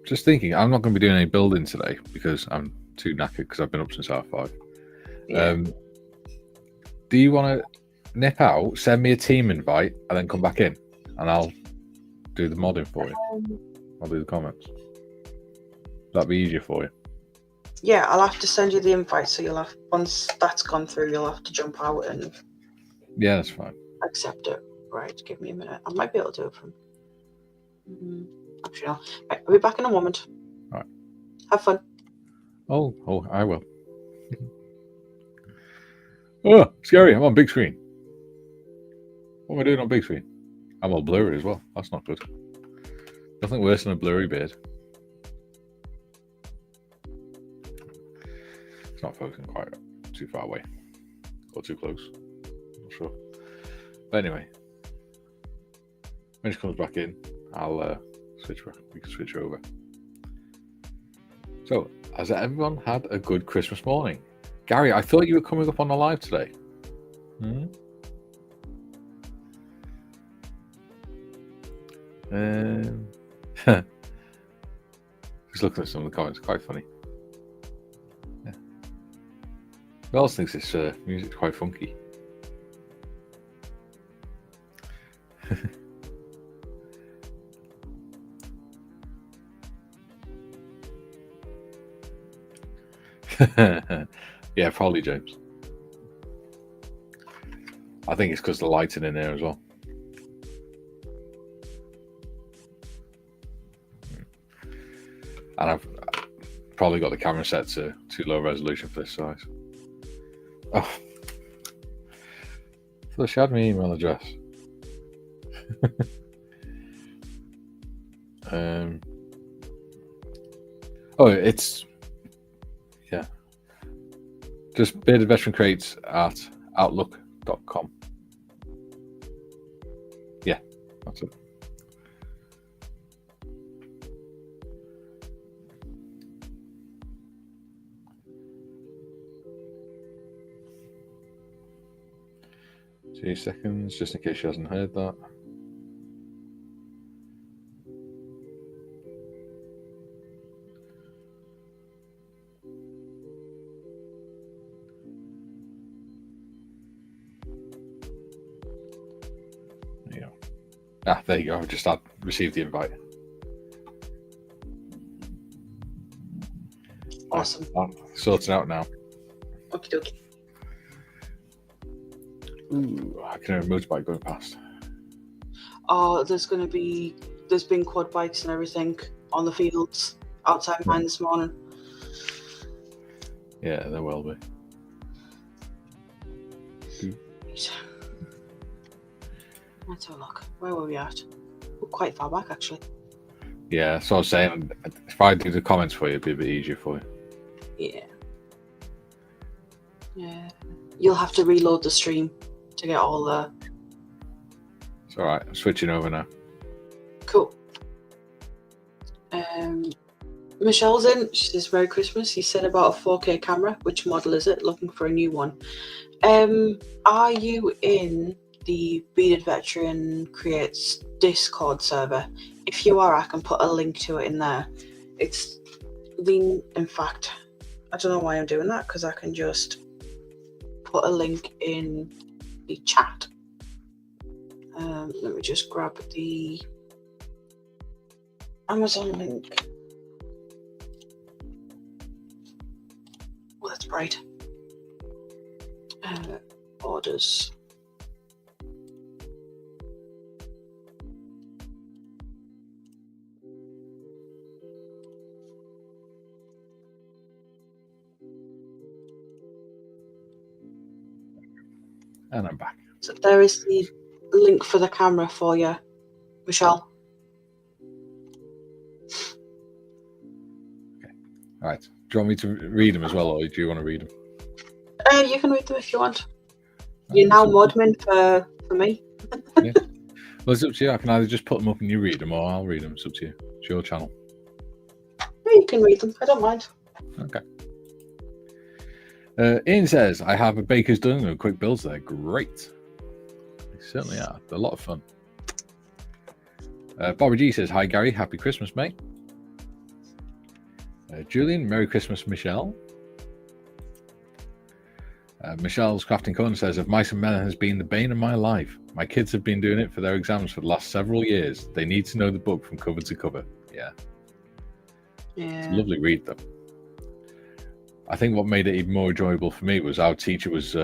Just thinking, I'm not going to be doing any building today because I'm too knackered because I've been up since 5:30. Yeah. Do you want to nip out, send me a team invite, and then come back in, and I'll do the modding for you? I'll do the comments. That'd be easier for you. Yeah, I'll have to send you the invite, so you'll have, once that's gone through, you'll have to jump out and yeah, that's fine. Accept it. Right, give me a minute. I might be able to do it from. Actually, no. Right, I'll be back in a moment. All right. Have fun. Oh, I will. Oh, scary! I'm on big screen. What am I doing on big screen? I'm all blurry as well. That's not good. Nothing worse than a blurry beard. It's not focusing quite too far away or too close. Not sure. But anyway, when she comes back in, I'll switch. We can switch over. So, has everyone had a good Christmas morning? Gary, I thought you were coming up on the live today. Just looking at some of the comments, quite funny. Yeah. Who else thinks this music's quite funky? Yeah, probably James. I think it's because the lighting in there as well. And I've probably got the camera set to too low resolution for this size. Oh, so she had my email address. Oh, it's just bearded veteran crates at outlook.com. Yeah, that's it. Two seconds, just in case she hasn't heard that. There you go. Ah, there you go. I've just received the invite. Awesome. Sorting out now. Okie dokie. Ooh, I can hear a motorbike going past. Oh, there's been quad bikes and everything on the fields outside mine this morning. Yeah, there will be. Let's have a look. Where were we at? We're quite far back, actually. Yeah, so I was saying, if I do the comments for you, it'd be a bit easier for you. Yeah. Yeah. You'll have to reload the stream to get all the... It's alright, I'm switching over now. Cool. Michelle's in. She says, Merry Christmas. You said about a 4K camera. Which model is it? Looking for a new one. Are you in the Bearded Veteran Creates Discord server? If you are, I can put a link to it in there. It's the... In fact, I don't know why I'm doing that, because I can just put a link in the chat. Let me just grab the Amazon link. Oh, that's bright. Orders. And I'm back. So there is the link for the camera for you, Michelle. Okay. All right. Do you want me to read them as well, or do you want to read them? You can read them if you want. You're now modmin for me. Yeah. Well, it's up to you. I can either just put them up and you read them, or I'll read them. It's up to you. It's your channel. Yeah, you can read them. I don't mind. Okay. Ian says, I have a baker's dozen and quick builds there. Great. They certainly are. They're a lot of fun. Bobby G says, hi, Gary. Happy Christmas, mate. Julian, Merry Christmas, Michelle. Michelle's Crafting Corner says, of Mice and Men has been the bane of my life. My kids have been doing it for their exams for the last several years. They need to know the book from cover to cover. Yeah. It's a lovely read, though. I think what made it even more enjoyable for me was our teacher was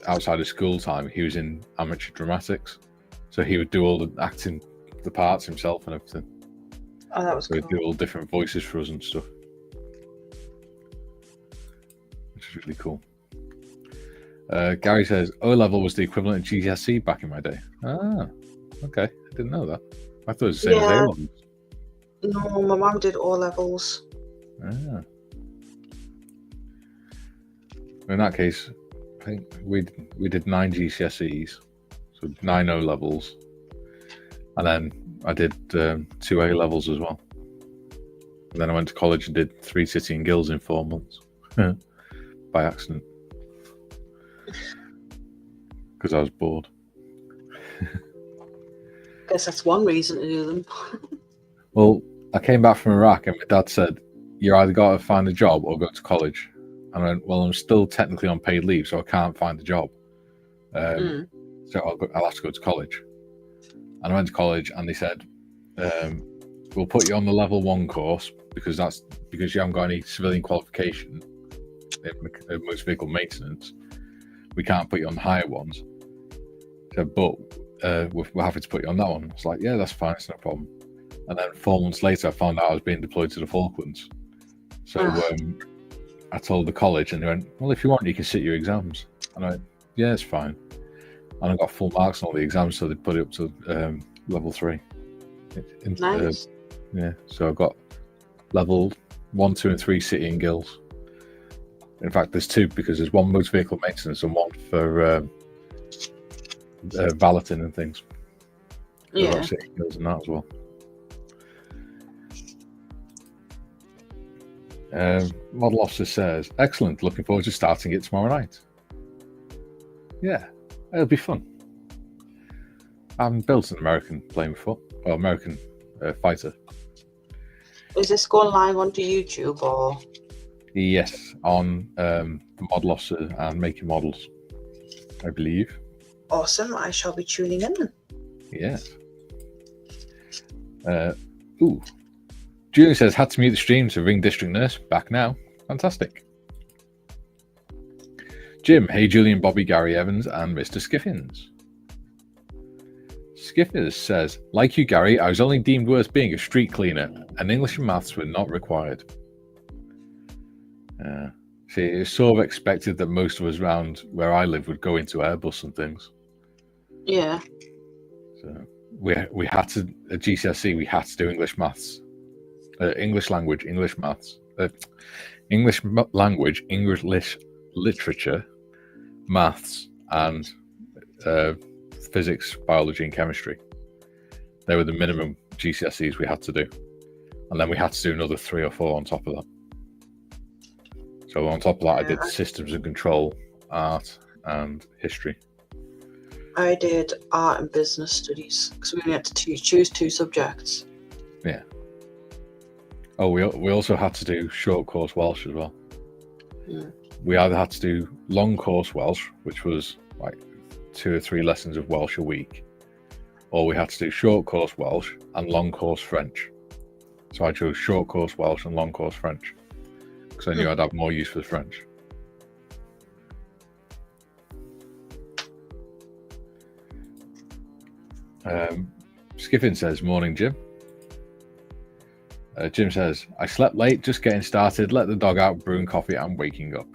outside of school time. He was in amateur dramatics, so he would do all the acting, the parts himself and everything. Oh, that was so cool. He'd do all different voices for us and stuff, which is really cool. Gary says, O-level was the equivalent of GCSE back in my day. Ah, okay. I didn't know that. I thought it was the same as A-levels. No, my mum did O-levels. Ah. In that case, I think we did 9 GCSEs. So 9 O levels. And then I did 2 A levels as well. And then I went to college and did 3 City and Guilds in 4 months. By accident. Because I was bored. Guess that's one reason to do them. Well, I came back from Iraq and my dad said, you either got to find a job or go to college. And I went, well, I'm still technically on paid leave, so I can't find a job. So I'll have to go to college. And I went to college and they said, we'll put you on the level 1 course because you haven't got any civilian qualification in motor vehicle maintenance. We can't put you on the higher ones. So, but we're happy to put you on that one. I was like, yeah, that's fine, it's no problem. And then 4 months later, I found out I was being deployed to the Falklands. So I told the college, and they went, well, if you want, you can sit your exams. And I went, yeah, it's fine. And I got full marks on all the exams, so they put it up to level 3. Nice. Yeah, so I got level 1, 2, and 3 City and Guilds. In fact, there's 2 because there's 1 motor vehicle maintenance and 1 for valeting and things. So I got City and Guilds and that as well. Model officer says, excellent, looking forward to starting it tomorrow night. Yeah, it'll be fun. I haven't built an American plane before, or American fighter. Is this going live onto YouTube or? Yes, on the Model Officer and Making Models, I believe. Awesome, I shall be tuning in then. Yes. Julian says, had to mute the stream to ring District Nurse. Back now. Fantastic. Jim, hey Julian, Bobby, Gary Evans, and Mr. Skiffins. Skiffers says, like you, Gary, I was only deemed worth being a street cleaner, and English and maths were not required. See, it's sort of expected that most of us around where I live would go into Airbus and things. Yeah. So we had to, at GCSE, we had to do English maths. English language, English maths, English language, English literature, maths, and physics, biology, and chemistry. They were the minimum GCSEs we had to do. And then we had to do another 3 or 4 on top of that. So on top of that, I did systems and control, art, and history. I did art and business studies because we only had to choose 2 subjects. Yeah. Oh, we also had to do short course Welsh as well. Mm. We either had to do long course Welsh, which was like 2 or 3 lessons of Welsh a week, or we had to do short course Welsh and long course French. So I chose short course Welsh and long course French because I knew I'd have more use for the French. Skiffin says, morning, Jim. Jim says, I slept late, just getting started, let the dog out, brewing coffee, and waking up.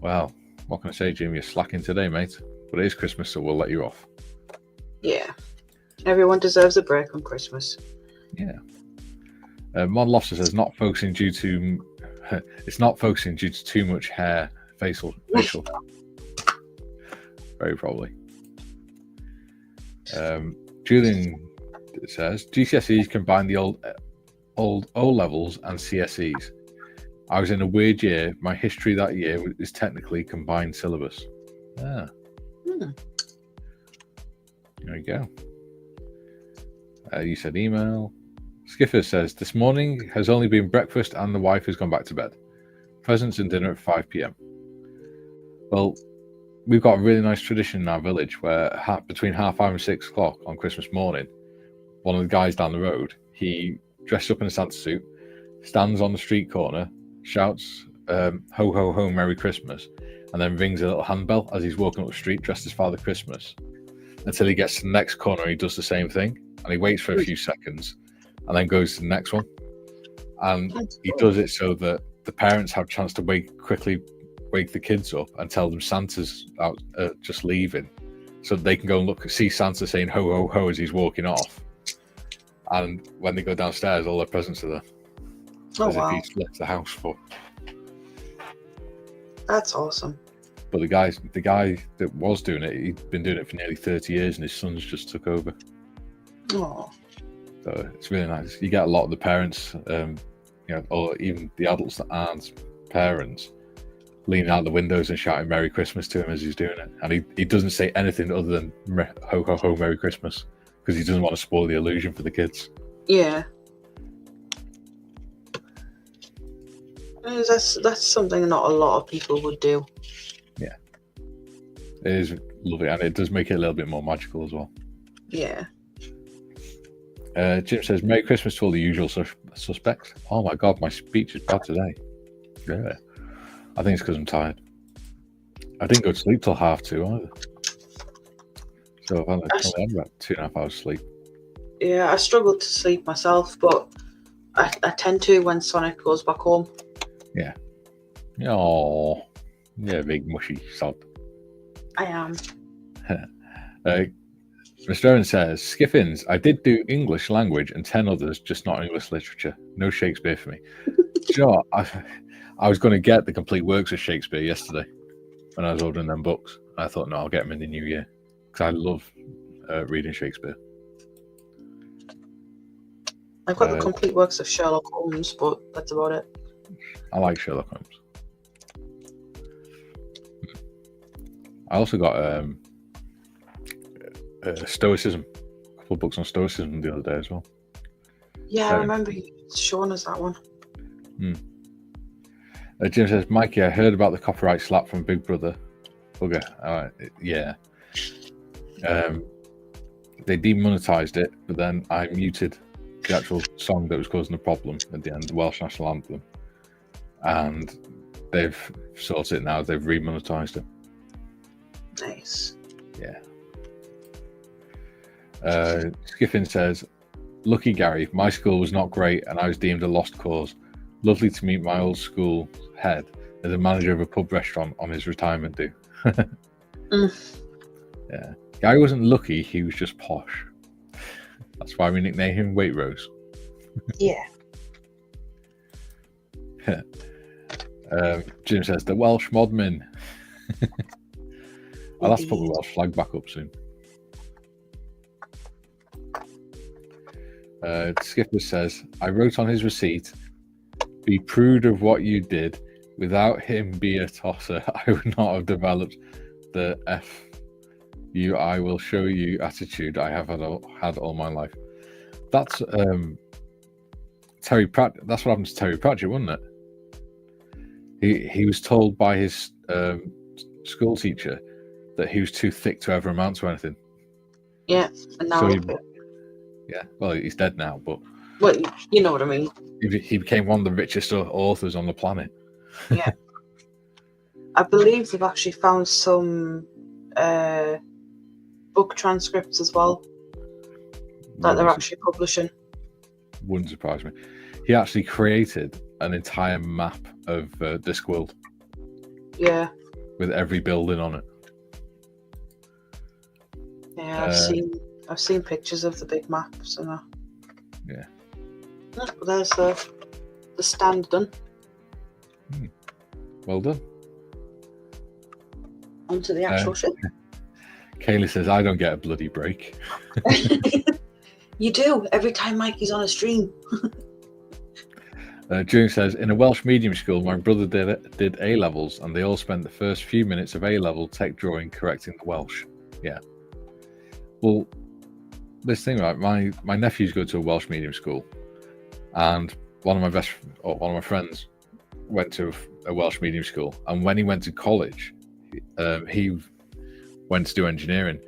Well, what can I say, Jim? You're slacking today, mate. But it is Christmas, so we'll let you off. Yeah. Everyone deserves a break on Christmas. Yeah. Model Officer says, it's not focusing due to too much hair, facial. Very probably. Julian says, GCSEs combine the old O levels and CSEs. I was in a weird year. My history that year is technically combined syllabus. There you go. You said email. Skiffer says, this morning has only been breakfast and the wife has gone back to bed. Presents and dinner at 5 p.m. Well, we've got a really nice tradition in our village where between 5:30 and 6 o'clock on Christmas morning, one of the guys down the road, he dressed up in a Santa suit, stands on the street corner, shouts, ho, ho, ho, Merry Christmas, and then rings a little handbell as he's walking up the street dressed as Father Christmas until he gets to the next corner and he does the same thing. And he waits for a few seconds and then goes to the next one. And he does it so that the parents have a chance to quickly wake the kids up and tell them Santa's out, just leaving, so they can go and see Santa saying ho, ho, ho as he's walking off. And when they go downstairs, all their presents are there. Oh, as wow. if he's left the house for. That's awesome. But the guy that was doing it, he'd been doing it for nearly 30 years, and his sons just took over. Oh. So it's really nice. You get a lot of the parents, or even the adults that aren't parents, leaning out the windows and shouting "Merry Christmas" to him as he's doing it, and he doesn't say anything other than "Ho ho ho, Merry Christmas," because he doesn't want to spoil the illusion for the kids. Yeah. That's something not a lot of people would do. Yeah. It is lovely, and it does make it a little bit more magical as well. Yeah. Jim says, "Merry Christmas to all the usual suspects." Oh my God, my speech is bad today. Yeah. I think it's because I'm tired. I didn't go to sleep till 2:30 either. So I've only had about 2.5 hours sleep. Yeah, I struggle to sleep myself, but I tend to when Sonic goes back home. Yeah. Oh, yeah, big mushy sod. I am. Mr. Owen says, "Skiffins, I did do English language and 10 others, just not English literature. No Shakespeare for me." Sure, I was going to get the complete works of Shakespeare yesterday when I was ordering them books. I thought, no, I'll get them in the new year because I love reading Shakespeare. I've got the complete works of Sherlock Holmes, but that's about it. I like Sherlock Holmes. I also got Stoicism, a couple of books on Stoicism the other day as well. Yeah, I remember you showing us that one. Jim says, "Mikey, I heard about the copyright slap from Big Brother. Bugger. Yeah. They demonetized it, but then I muted the actual song that was causing the problem at the end, the Welsh National Anthem. And they've sorted it now. They've remonetized it. Nice. Yeah. Skiffin says, "Lucky Gary, my school was not great and I was deemed a lost cause. Lovely to meet my old school head as a manager of a pub restaurant on his retirement due." Yeah. Gary wasn't lucky, he was just posh. That's why we nicknamed him Waitrose. Yeah. Jim says, "The Welsh Modmin." I'll have to put the Welsh flag back up soon. Skipper says, "I wrote on his receipt, 'Be prude of what you did. Without him be a tosser, I would not have developed the I will show you attitude I have had all my life.'" That's Terry Pratt. That's what happened to Terry Pratchett, wasn't it? He was told by his school teacher that he was too thick to ever amount to anything. Yeah, and now well, he's dead now, but you know what I mean. He became one of the richest authors on the planet. Yeah. I believe they've actually found some book transcripts as well that they're actually publishing. Wouldn't surprise me. He actually created an entire map of Discworld. Yeah. With every building on it. Yeah, I've seen pictures of the big maps and that. Yeah. But there's the stand done. Well done. On to the actual ship. Kaylee says, "I don't get a bloody break." You do, every time Mikey's on a stream. June says, "In a Welsh medium school, my brother did A-levels, and they all spent the first few minutes of A-level tech drawing correcting the Welsh." Yeah. Well, this thing, right? My nephews go to a Welsh medium school, and one of my friends went to a Welsh medium school, and when he went to college, he went to do engineering,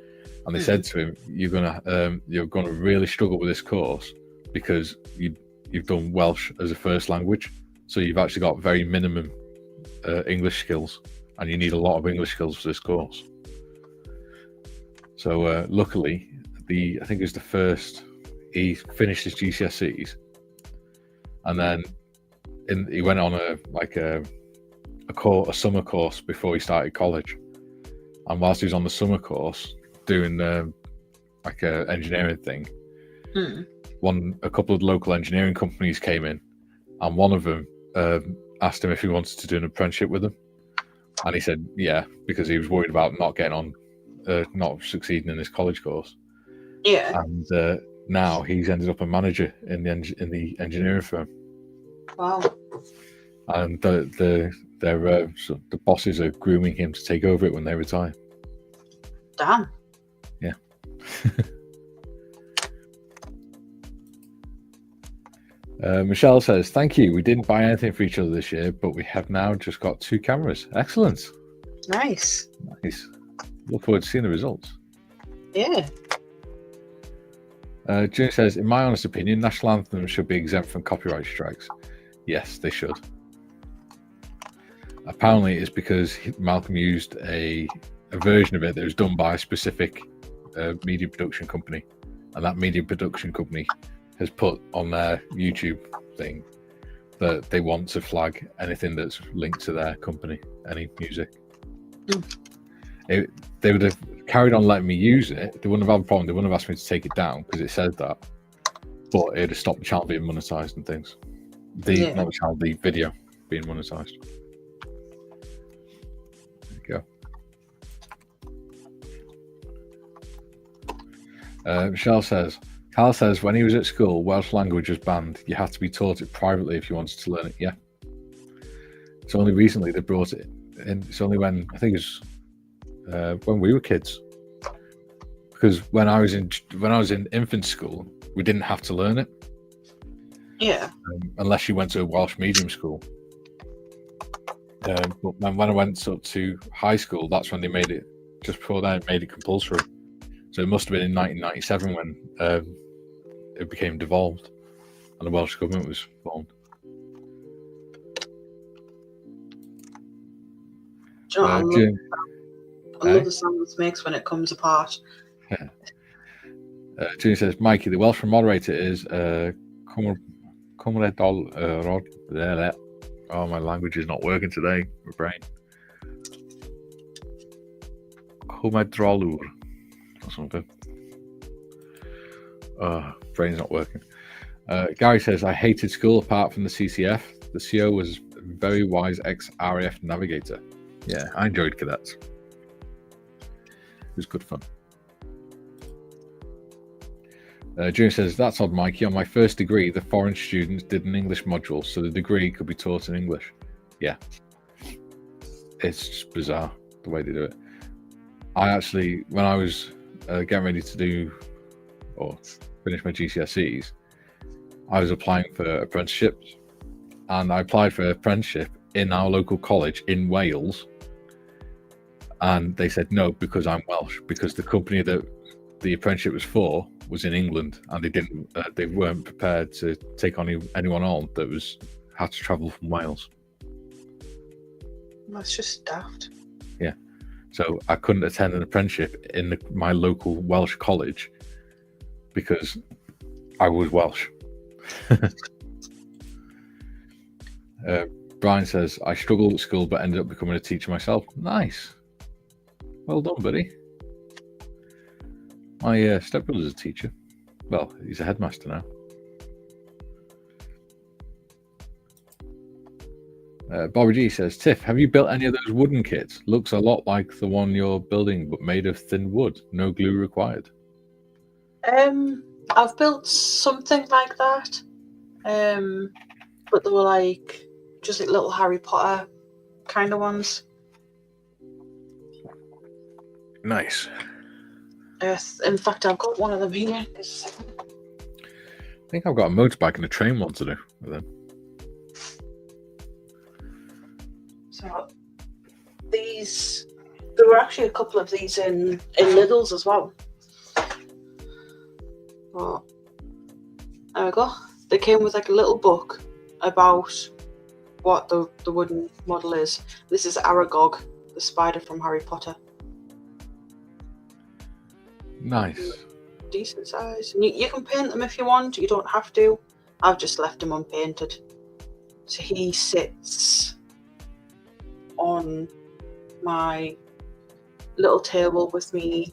and they said to him, "You're gonna really struggle with this course because you've done Welsh as a first language, so you've actually got very minimum English skills, and you need a lot of English skills for this course." So luckily, I think it was the first, he finished his GCSEs, and then he went on a summer course before he started college. And whilst he was on the summer course doing a engineering thing, a couple of local engineering companies came in, and one of them asked him if he wanted to do an apprenticeship with them. And he said, yeah, because he was worried about not getting on, not succeeding in his college course. Yeah. And now he's ended up a manager in the engineering firm. Wow. And the bosses are grooming him to take over it when they retire. Damn. Yeah. Michelle says, thank you. We didn't buy anything for each other this year, but we have now just got 2 cameras. Excellent. Nice. Look forward to seeing the results. Yeah. June says, in my honest opinion, national anthems should be exempt from copyright strikes. Yes, they should. Apparently it's because Malcolm used a version of it that was done by a specific media production company, and that media production company has put on their YouTube thing that they want to flag anything that's linked to their company, any music. They would have carried on letting me use it. They wouldn't have had a problem. They wouldn't have asked me to take it down because it said that, but it would have stopped the channel being monetized and things. Not the channel, the video being monetized. There you go. Michelle says, Carl says, when he was at school, Welsh language was banned. You had to be taught it privately if you wanted to learn it. Yeah. It's only recently they brought it in. It's only when, I think it's when we were kids. Because when I was in infant school, we didn't have to learn it. Yeah. Unless you went to a Welsh medium school. But when I went up to high school, that's when they made it, just before that, made it compulsory. So it must have been in 1997 when it became devolved and the Welsh government was formed. Do you know I love the sound it makes when it comes apart. Yeah. June says, Mikey, the Welsh moderator is oh, my language is not working today. My brain. Cwmedrolwr or something. Brain's not working. Gary says, I hated school apart from the CCF. The CO was a very wise ex-RAF navigator. Yeah, I enjoyed cadets. It was good fun. June says, that's odd, Mikey. On my first degree, the foreign students did an English module, so the degree could be taught in English. Yeah. It's just bizarre the way they do it. I actually, when I was getting ready to do or finish my GCSEs, I was applying for apprenticeships, and I applied for an apprenticeship in our local college in Wales, and they said no because I'm Welsh, because the company that the apprenticeship was for was in England, and they weren't prepared to take on anyone on that had to travel from Wales. That's just daft. Yeah, so I couldn't attend an apprenticeship in my local Welsh college because I was Welsh. Brian says, I struggled at school but ended up becoming a teacher myself. Nice. Well done, buddy. My stepbrother's a teacher. Well, he's a headmaster now. Bobby G says, Tiff, have you built any of those wooden kits? Looks a lot like the one you're building, but made of thin wood. No glue required. I've built something like that. But they were just like little Harry Potter kind of ones. Nice. Yes, in fact, I've got one of them here. I think I've got a motorbike and a train one to do with them. So there were actually a couple of these in Lidl's as well. But there we go. They came with a little book about what the wooden model is. This is Aragog, the spider from Harry Potter. Nice. Decent size. And you can paint them if you want. You don't have to. I've just left him unpainted. So he sits on my little table with me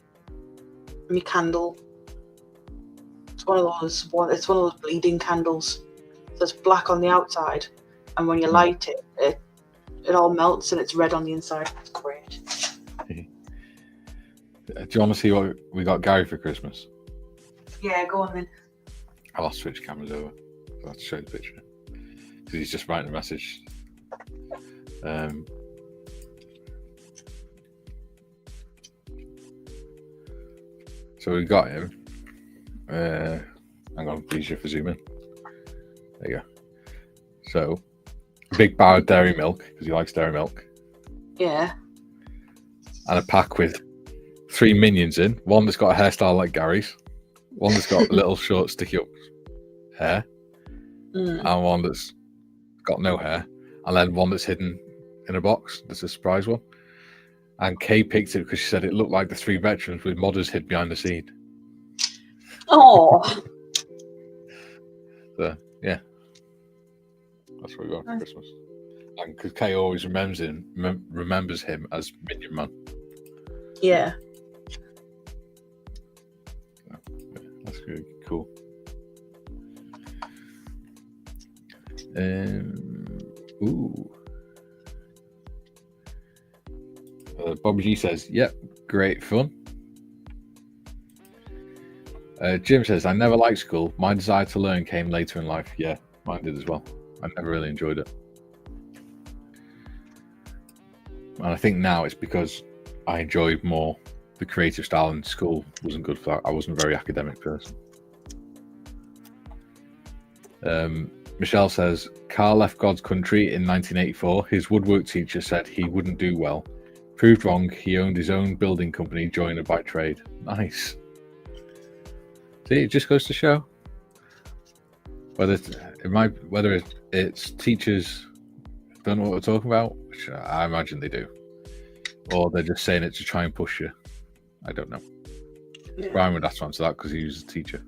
candle. It's one of those bleeding candles. So it's black on the outside, and when you light it, it all melts and it's red on the inside. It's great. Do you want to see what we got Gary for Christmas? Yeah, go on then. I'll switch cameras over. I'll have to show you the picture. Because he's just writing a message. So we got him. Hang on, easier for zoom in. There you go. So, big bar of dairy milk, because he likes dairy milk. Yeah. And a pack with 3 minions in. One that's got a hairstyle like Gary's. One that's got little short sticky up hair. And one that's got no hair. And then one that's hidden in a box. That's a surprise one. And Kay picked it because she said it looked like the 3 veterans with modders hid behind the scene. Oh. So, yeah. That's what we got for Christmas. And because Kay always remembers him as Minion Man. Yeah. That's really cool. Ooh. Bobby G says, yep, great fun. Jim says, I never liked school. My desire to learn came later in life. Yeah, mine did as well. I never really enjoyed it. And I think now it's because I enjoy more the creative style, and school wasn't good for that. I wasn't a very academic person. Michelle says, Carl left God's country in 1984. His woodwork teacher said he wouldn't do well. Proved wrong. He owned his own building company, joiner by trade. Nice. See, it just goes to show whether it's teachers don't know what we're talking about, which I imagine they do, or they're just saying it to try and push you. I don't know. Yeah. Brian would have to answer that because he was a teacher.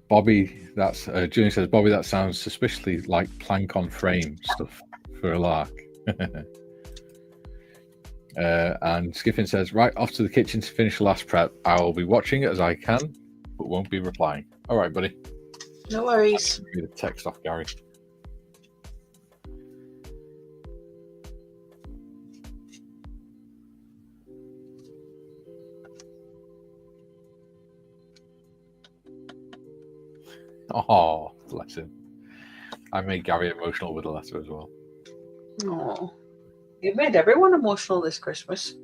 Bobby, Junior says, Bobby, that sounds suspiciously like plank on frame stuff for a lark. And Skiffin says, right, off to the kitchen to finish the last prep. I will be watching it as I can, but won't be replying. All right, buddy. No worries. Read a text off Gary. Oh, bless him. I made Gary emotional with a letter as well. Oh, you've made everyone emotional this Christmas.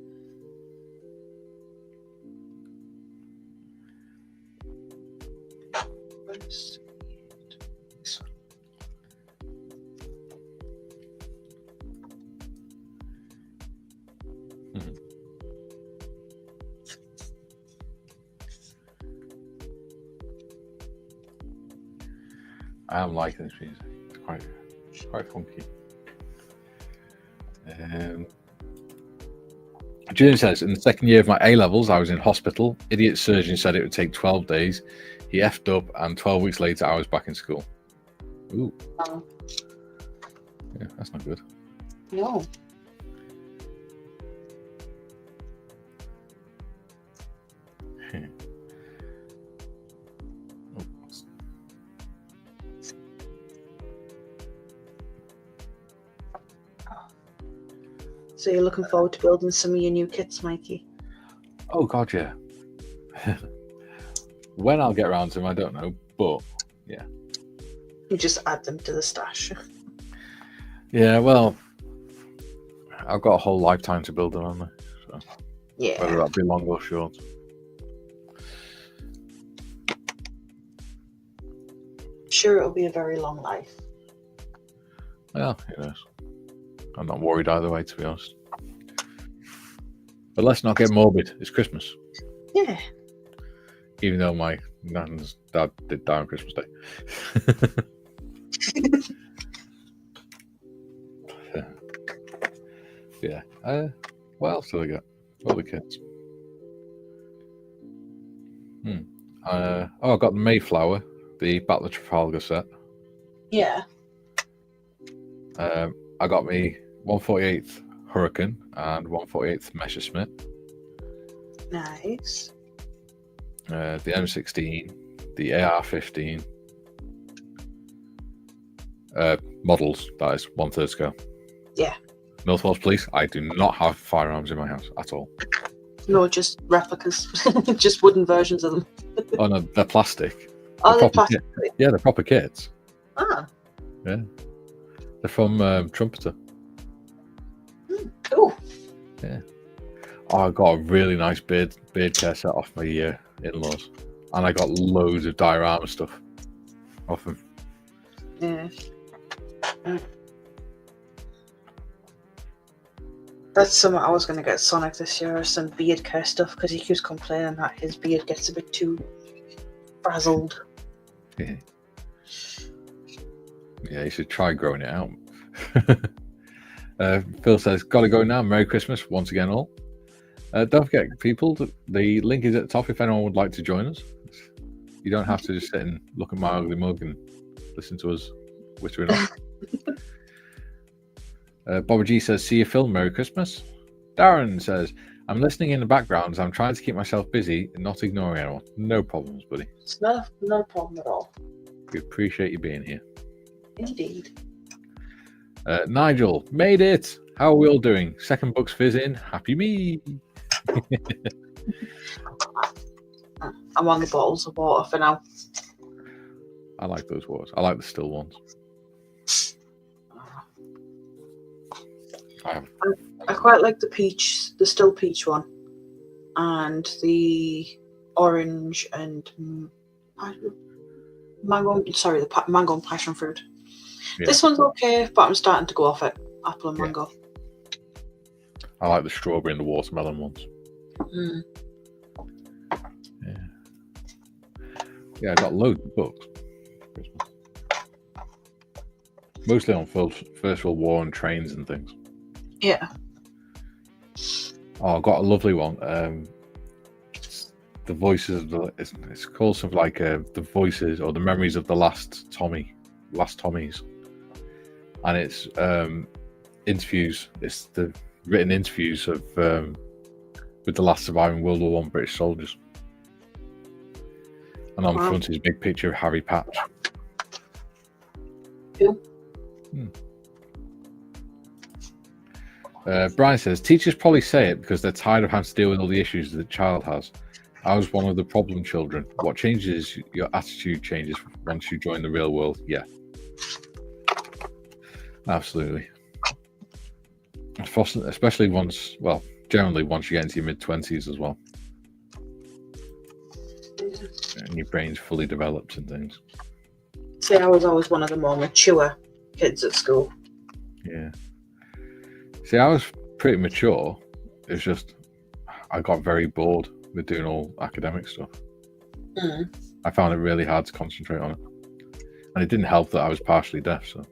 I am liking this music. It's quite funky. June says, in the second year of my A-levels, I was in hospital. Idiot surgeon said it would take 12 days. He effed up, and 12 weeks later, I was back in school. Ooh. Yeah, that's not good. No. So you're looking forward to building some of your new kits, Mikey? Oh, God, yeah. When I'll get around to them, I don't know, but yeah. You just add them to the stash. Yeah, well, I've got a whole lifetime to build them, haven't I? So, yeah. Whether that be long or short. Sure, it'll be a very long life. Well, who knows? I'm not worried either way, to be honest. But let's not get morbid. It's Christmas. Yeah. Even though my nan's dad did die on Christmas Day. Yeah. What else do I got? All the kids. I got the Mayflower, the Battle of Trafalgar set. Yeah. I got me 148th Hurricane and 148th Messerschmitt. Nice. The M16, the AR-15, Models, that is, 1/3 scale. Yeah. North Wales Police, I do not have firearms in my house at all. No, just replicas. Just wooden versions of them. Oh no, they're plastic. Oh, they're plastic. Yeah, they're proper kits. Ah. Yeah. They're from Trumpeter. Cool. Yeah. Oh, I got a really nice beard care set off my in-laws. And I got loads of diorama stuff off them. Yeah. That's something I was going to get Sonic this year, some beard care stuff, because he keeps complaining that his beard gets a bit too frazzled. Yeah. Yeah, you should try growing it out. Phil says, gotta go now. Merry Christmas once again, all. Don't forget, people, the link is at the top if anyone would like to join us. You don't have to just sit and look at my ugly mug and listen to us whispering off. Bobby G says, see you, Phil. Merry Christmas. Darren says, I'm listening in the background as I'm trying to keep myself busy and not ignoring anyone. No problems, buddy. It's no problem at all. We appreciate you being here. Indeed. Nigel, made it. How are we all doing? Second book's fizzing. Happy me. I'm on the bottles of water for now. I like those waters. I like the still ones. I quite like the still peach one, and the orange and mango. Sorry, the mango and passion fruit. Yeah. This one's okay, but I'm starting to go off it. Apple and mango. I like the strawberry and the watermelon ones. Mm. Yeah, I got loads of books. Mostly on First World War and trains and things. Yeah. Oh, I got a lovely one. The voices of it's called something like the voices or the memories of the last Tommies, and it's interviews. It's the written interviews of with the last surviving World War I British soldiers. And on the front is a big picture of Harry Patch. Cool. Brian says, teachers probably say it because they're tired of having to deal with all the issues that the child has. I was one of the problem children. What changes? Your attitude changes once you join the real world. Yeah. Absolutely. Especially generally once you get into your mid-20s as well. And your brain's fully developed and things. See, I was always one of the more mature kids at school. Yeah. See, I was pretty mature. It's just I got very bored with doing all academic stuff. I found it really hard to concentrate on it. And it didn't help that I was partially deaf, so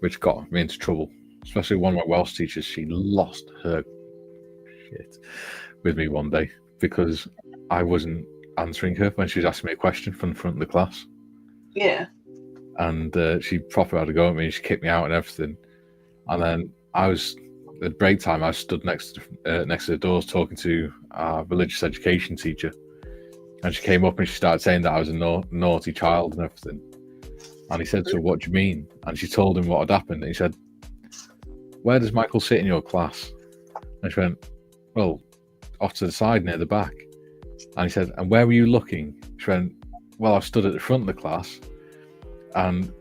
which got me into trouble. Especially one of my Welsh teachers, she lost her shit with me one day because I wasn't answering her when she was asking me a question from the front of the class. Yeah. And she proper had a go at me and she kicked me out and everything. And then I was, at break time, I stood next to the doors talking to our religious education teacher. And she came up and she started saying that I was a naughty child and everything. And he said to her, what do you mean? And she told him what had happened. And he said, where does Michael sit in your class? And she went, well, off to the side near the back. And he said, and where were you looking? She went, well, I stood at the front of the class and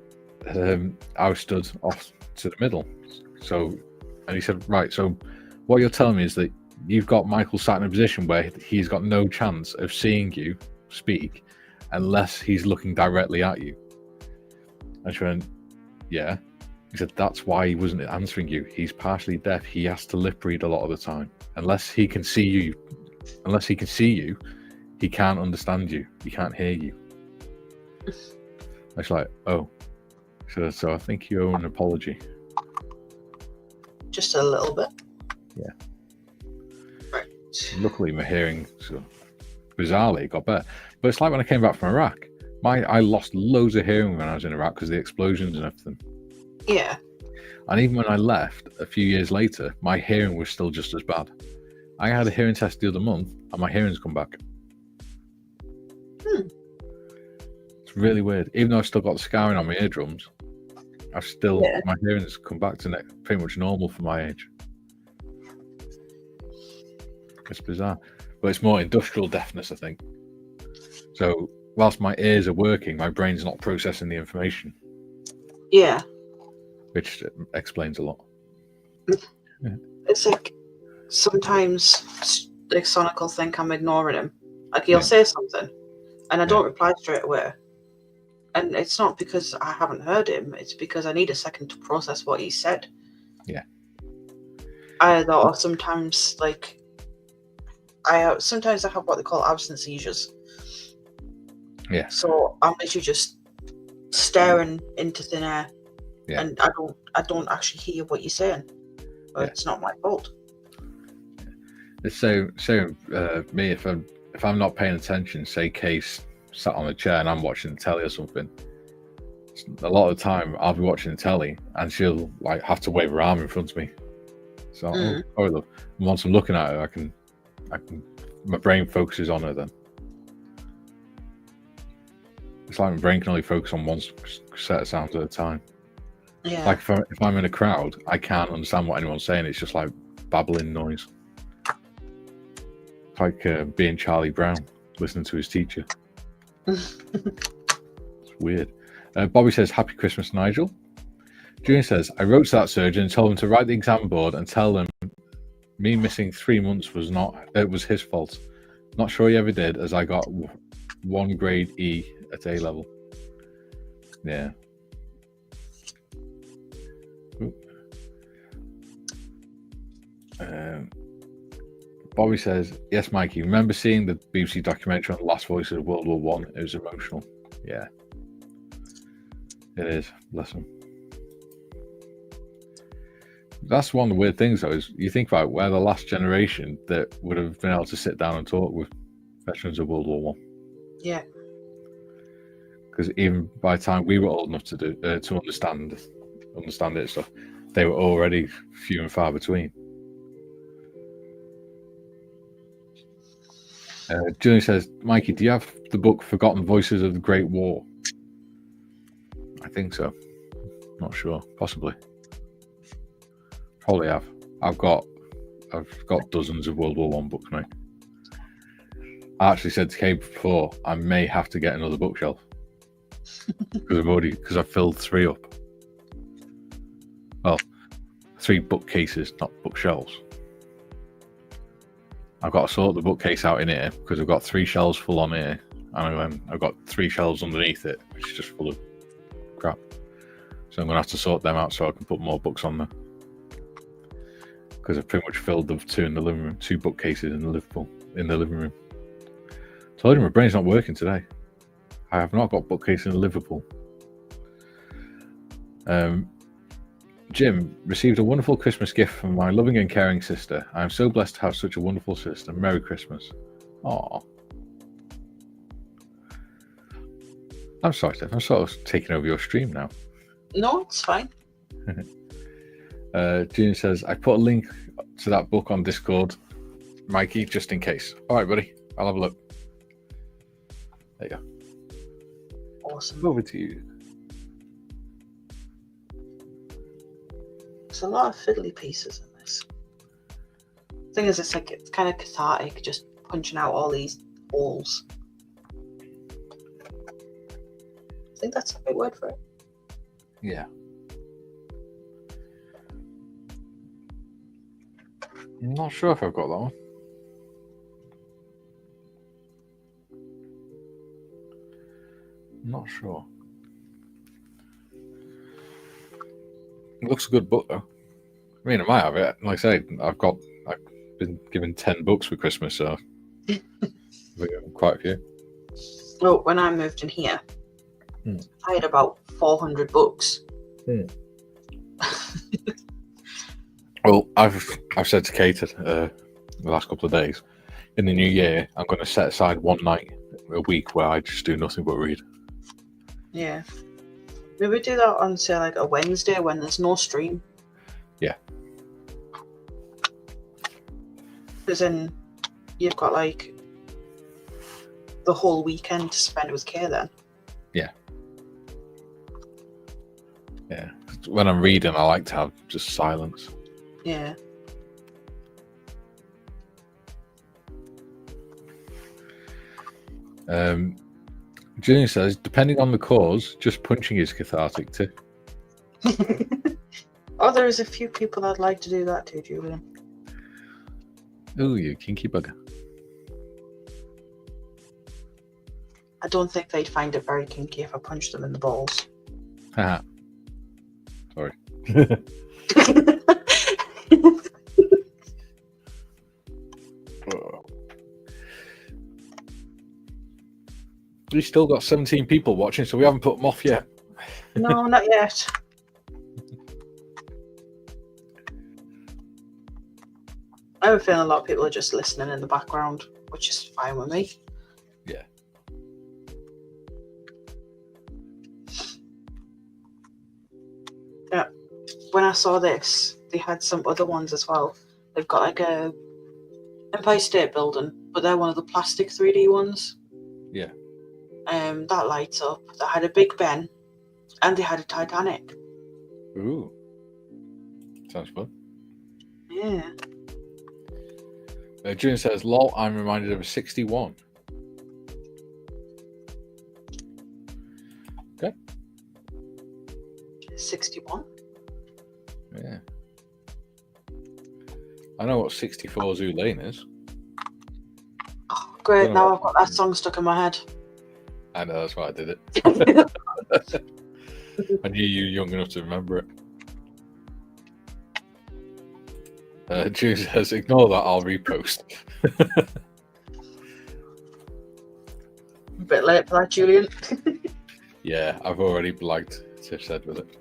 I was stood off to the middle. So, and he said, right, so what you're telling me is that you've got Michael sat in a position where he's got no chance of seeing you speak unless he's looking directly at you. And she went, yeah. He said, that's why he wasn't answering you. He's partially deaf. He has to lip read a lot of the time. Unless he can see you, he can't understand you. He can't hear you. I was like, oh. So I think you owe an apology. Just a little bit. Yeah. Right. Luckily, my hearing, bizarrely, got better. But it's like when I came back from Iraq. I lost loads of hearing when I was in Iraq because of the explosions and everything. Yeah. And even when I left a few years later, my hearing was still just as bad. I had a hearing test the other month and my hearing's come back. It's really weird. Even though I've still got the scarring on my eardrums, my hearing's come back to pretty much normal for my age. It's bizarre. But it's more industrial deafness, I think. So whilst my ears are working, my brain's not processing the information. Yeah. Which explains a lot. Yeah. It's like sometimes like Sonic will think I'm ignoring him. Like he'll say something and I don't reply straight away. And it's not because I haven't heard him, it's because I need a second to process what he said. Yeah. Or sometimes like sometimes I have what they call absence seizures. Yeah. So I'm literally just staring into thin air. Yeah. And I don't actually hear what you're saying. But it's not my fault. It's so me if I'm not paying attention, say Case sat on a chair and I'm watching the telly or something, a lot of the time I'll be watching the telly and she'll like have to wave her arm in front of me. So sorry, love. And once I'm looking at her, I can my brain focuses on her then. It's like my brain can only focus on one set of sounds at a time. Yeah. Like if I'm in a crowd, I can't understand what anyone's saying. It's just like babbling noise. It's like being Charlie Brown, listening to his teacher. It's weird. Bobby says, "Happy Christmas, Nigel." Junior says, "I wrote to that surgeon and told him to write the exam board and tell them me missing 3 months was his fault. Not sure he ever did, as I got 1 grade E at A level." Yeah. Bobby says, "Yes, Mikey. Remember seeing the BBC documentary on the last voices of World War One? It was emotional." Yeah, it is. Listen, that's one of the weird things, though. Is you think about we're the last generation that would have been able to sit down and talk with veterans of World War One. Yeah. Because even by the time we were old enough to understand it and stuff, they were already few and far between. Julian says, "Mikey, do you have the book Forgotten Voices of the Great War?" I think so. Not sure. Possibly. Probably have. I've got dozens of World War One books, mate. I actually said to Kate before, I may have to get another bookshelf because I've filled 3 up. Well, 3 bookcases, not bookshelves. I've got to sort the bookcase out in here because I've got 3 shelves full on here, and then I've got 3 shelves underneath it, which is just full of crap. So I'm going to have to sort them out so I can put more books on there. Because I've pretty much filled the 2 in the living room, 2 bookcases in the living room. Told you my brain's not working today. I have not got bookcase in Liverpool. Jim received a wonderful Christmas gift from my loving and caring sister. I am so blessed to have such a wonderful sister. Merry Christmas. Aww. I'm sorry, Steph. I'm sort of taking over your stream now. No, it's fine. Junior says, "I put a link to that book on Discord, Mikey, just in case." All right, buddy. I'll have a look. There you go. Awesome. Over to you. There's a lot of fiddly pieces in this. The thing is, it's kind of cathartic, just punching out all these holes. I think that's a good word for it. Yeah. I'm not sure if I've got that one. I'm not sure. It looks a good book, though. I mean, I might have it. Like I say, I've been given 10 books for Christmas, so I've given quite a few. Well, when I moved in here, I had about 400 books. Well, I've said to Kate the last couple of days, in the new year, I'm going to set aside one night a week where I just do nothing but read. Yeah. Maybe do that on, say, like a Wednesday when there's no stream. Yeah. Because then you've got, like, the whole weekend to spend with Kay then. Yeah. Yeah. When I'm reading, I like to have just silence. Yeah. Julian says, depending on the cause, just punching is cathartic too. Oh, there is a few people I'd like to do that to, Julian. Ooh, you kinky bugger. I don't think they'd find it very kinky if I punched them in the balls. Haha. Sorry. We've still got 17 people watching, so we haven't put them off yet. No, not yet. I have a feeling a lot of people are just listening in the background, which is fine with me. Yeah. Yeah. When I saw this, they had some other ones as well. They've got like a Empire State Building, but they're one of the plastic 3D ones. Yeah. That lights up. They had a Big Ben, and they had a Titanic. Ooh. Sounds fun. Yeah. June says, lol, I'm reminded of a 61. Okay. 61? Yeah. I know what 64 Zoo Lane is. Oh, great. Now I've got that song stuck in my head. I know, that's why I did it. I knew you were young enough to remember it. June says, ignore that, I'll repost. A bit late for that, Julian. Yeah, I've already blagged Tiff said with it.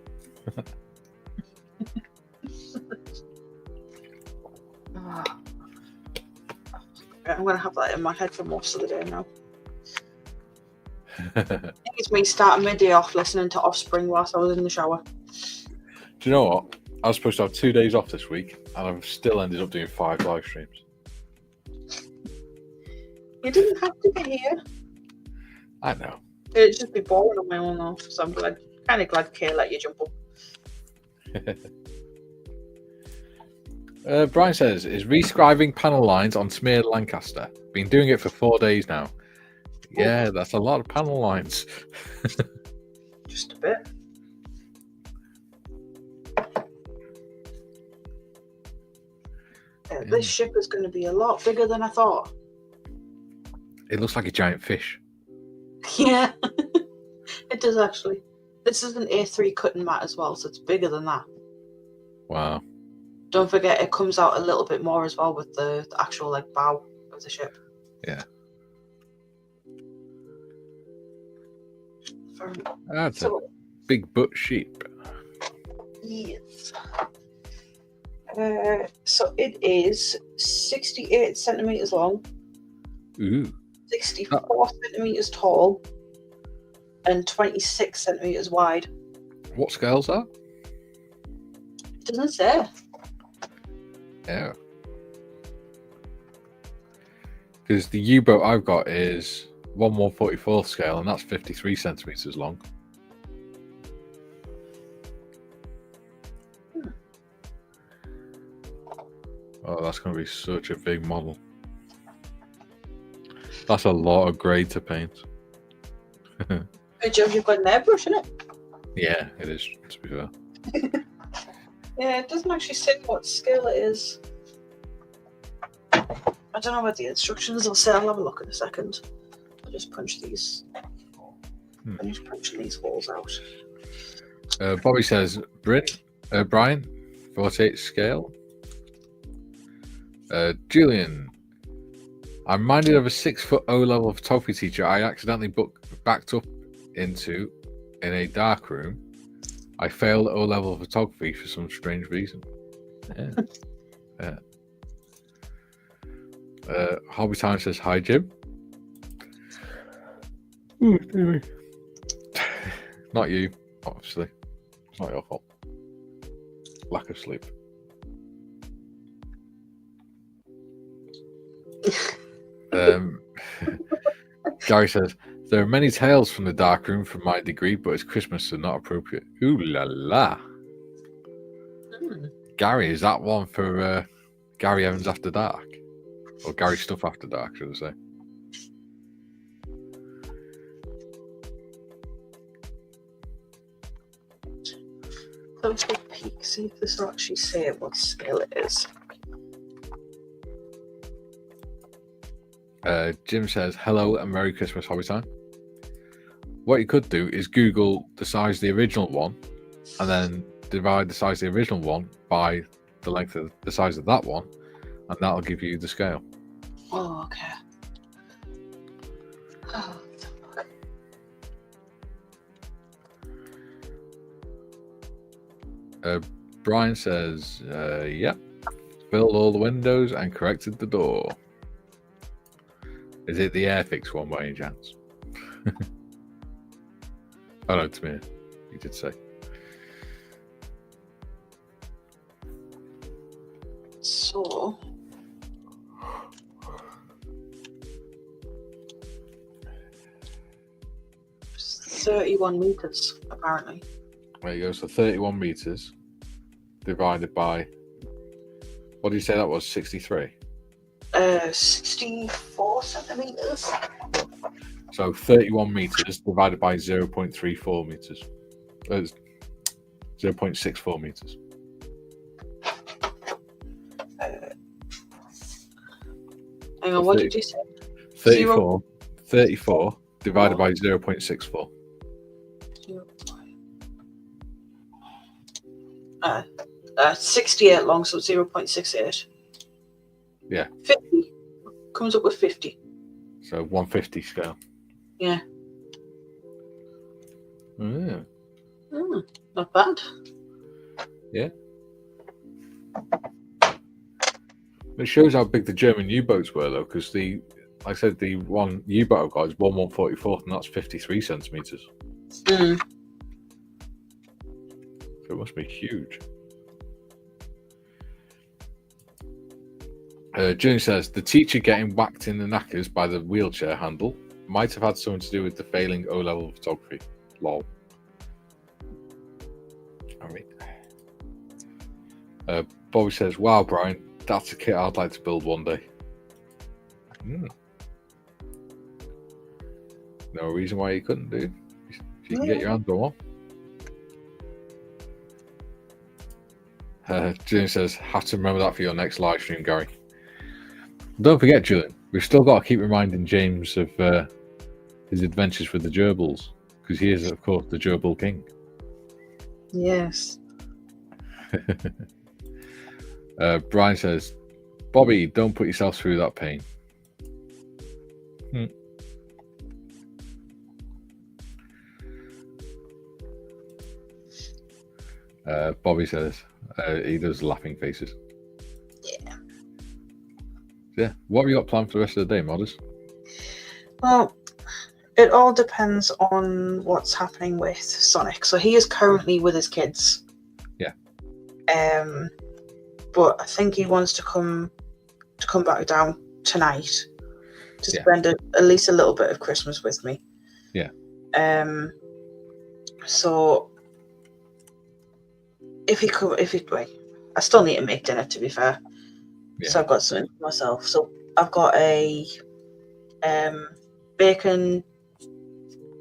I'm going to have that in my head for most of the day now. It's me starting my day off listening to Offspring whilst I was in the shower. Do you know what? I was supposed to have 2 days off this week, and I've still ended up doing 5 live streams. You didn't have to be here. I know. It'd just be boring on my own though, so I'm kind of glad Kay let you jump up. Brian says, is rescribing panel lines on smeared Lancaster. Been doing it for 4 days now. Yeah, that's a lot of panel lines. Just a bit. This ship is going to be a lot bigger than I thought. It looks like a giant fish. Yeah, it does actually. This is an A3 cutting mat as well, so it's bigger than that. Wow. Don't forget, it comes out a little bit more as well with the actual bow of the ship. Yeah. That's a big butt sheep. Yes. So it is 68 centimeters long. Ooh. 64 centimeters tall. And 26 centimeters wide. What scale's that? It doesn't say. Yeah. Because the U-boat I've got is 1/144th scale, and that's 53 centimeters long. Oh, that's going to be such a big model. That's a lot of grade to paint. Good job you've got an airbrush in it. Yeah, it is, to be fair. Yeah, it doesn't actually say what scale it is. I don't know what the instructions will say. I'll have a look in a second. I'll just punch these. I'm just punching these holes out. Bobby says, Brian, 48 scale. Julian, I'm reminded of a 6-foot O-level photography teacher I accidentally backed up into in a dark room. I failed O-level photography for some strange reason. Yeah. Hobby Time says, hi, Jim. Ooh, not you, obviously. It's not your fault. Lack of sleep. Gary says, There are many tales from the dark room from my degree, but it's Christmas, so not appropriate. Ooh la la. Gary, is that one for Gary Evans After Dark? Or Gary Stuff After Dark, should I say? Let's go peek, see if this will actually say what scale it is. Jim says, hello and Merry Christmas, Hobby Time. What you could do is Google the size of the original one and then divide the size of the original one by the length of the size of that one, and that'll give you the scale. Oh, okay. Brian says, yep, filled all the windows and corrected the door. Is it the Airfix one by any chance? Oh no, to me, you did say. So, it's 31 meters apparently. There you go. So 31 meters divided by, what did you say that was? 63. 64 centimeters. So 31 meters divided by 0.34 meters. 0.64 meters. Hang on, what did you say? 34 divided by 0.64. 68 long, so 0.68. Yeah. 50. Comes up with 50. So 150 scale. Yeah. Mm. Not bad. Yeah. It shows how big the German U-boats were, though, because like I said, the one U-boat I've got is 1/144th, and that's 53 centimeters. Mm. So it must be huge. June says, the teacher getting whacked in the knackers by the wheelchair handle might have had something to do with the failing O-level photography. Lol. All right. Bobby says, wow, Brian, that's a kit I'd like to build one day. No reason why you couldn't, dude. If you can get your hands on one. June says, have to remember that for your next live stream, Gary. Don't forget, Julian, we've still got to keep reminding James of his adventures with the gerbils, because he is, of course, the gerbil king. Yes. Brian says, Bobby, don't put yourself through that pain. Bobby says, he does laughing faces. Yeah. Yeah. What have you got planned for the rest of the day, Modders? Well, it all depends on what's happening with Sonic. So he is currently with his kids. Yeah. But I think he wants to come back down tonight to spend at least a little bit of Christmas with me. Yeah. So I still need to make dinner, to be fair. Yeah. So I've got something for myself. So I've got a bacon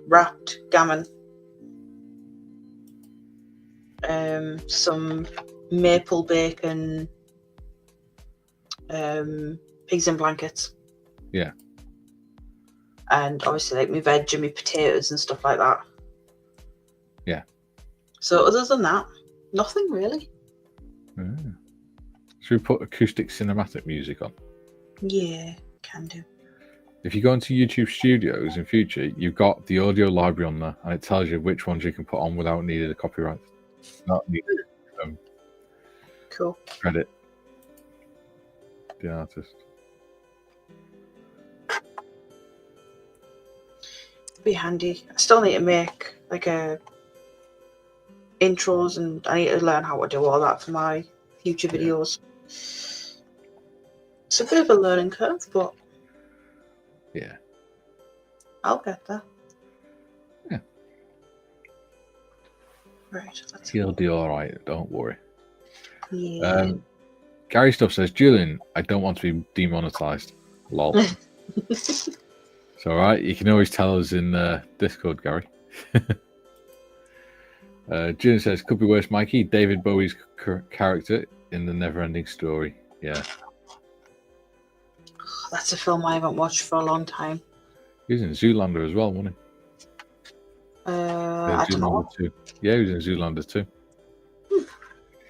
wrapped gammon, some maple bacon, pigs in blankets. Yeah. And obviously like my veg and my potatoes and stuff like that. Yeah. So other than that, nothing really. Should we put acoustic cinematic music on? Yeah, can do. If you go into YouTube Studios in future, you've got the audio library on there, and it tells you which ones you can put on without needing a copyright. Not needed. Cool. Credit the artist. Be handy. I still need to make like a intros, and I need to learn how to do all that for my future videos. It's a bit of a learning curve, but yeah, I'll get there. Right. He'll be all right. Don't worry. Yeah. Gary Stuff says, Julian, I don't want to be demonetized. Lol. It's all right. You can always tell us in Discord, Gary. Julian says, could be worse, Mikey. David Bowie's character in The Neverending Story. Yeah. That's a film I haven't watched for a long time. He was in Zoolander as well, wasn't he? I don't know. Too. Yeah, he was in Zoolander too.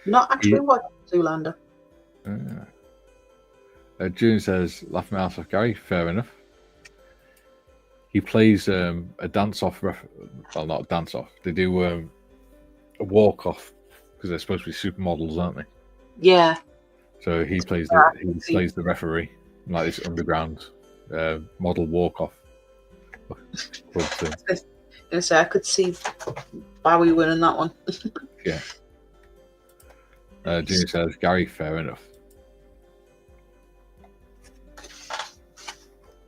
Not actually watched Zoolander. Julian says, laugh my ass off, Gary. Fair enough. He plays a dance-off. Well, not a dance-off. They do a walk-off because they're supposed to be supermodels, aren't they? Yeah. So he plays the referee, like this underground model walk-off. I could see Bowie winning that one. Yeah. Junior says, Gary, fair enough.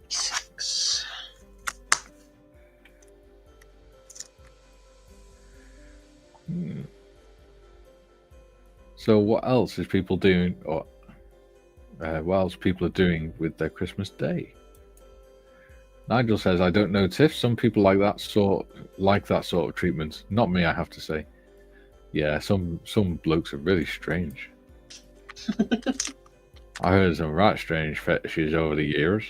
6. So what else is people doing, or what else people are doing with their Christmas day? Nigel says, I don't know, Tiff. Some people like that sort of treatment. Not me, I have to say. Yeah, some blokes are really strange. I heard some right strange fetishes over the years.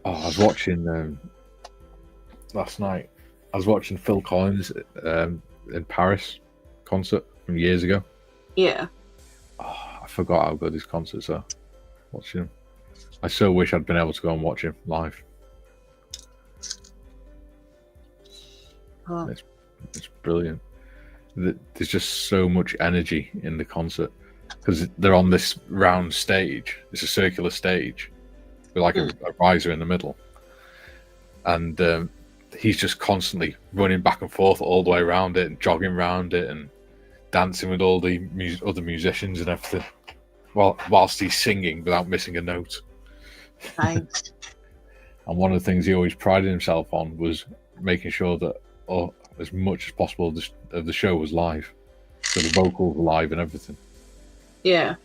Oh, I was watching last night. I was watching Phil Collins in Paris concert from years ago. Yeah. Oh, I forgot how good his concerts are. Watching him. I so wish I'd been able to go and watch him live. Oh. It's brilliant. There's just so much energy in the concert because they're on this round stage. It's a circular stage with like a riser in the middle, and he's just constantly running back and forth all the way around it and jogging around it and dancing with all the other musicians and everything, whilst he's singing without missing a note. Nice. And one of the things he always prided himself on was making sure that as much as possible of the show was live, so the vocals were live and everything. Yeah,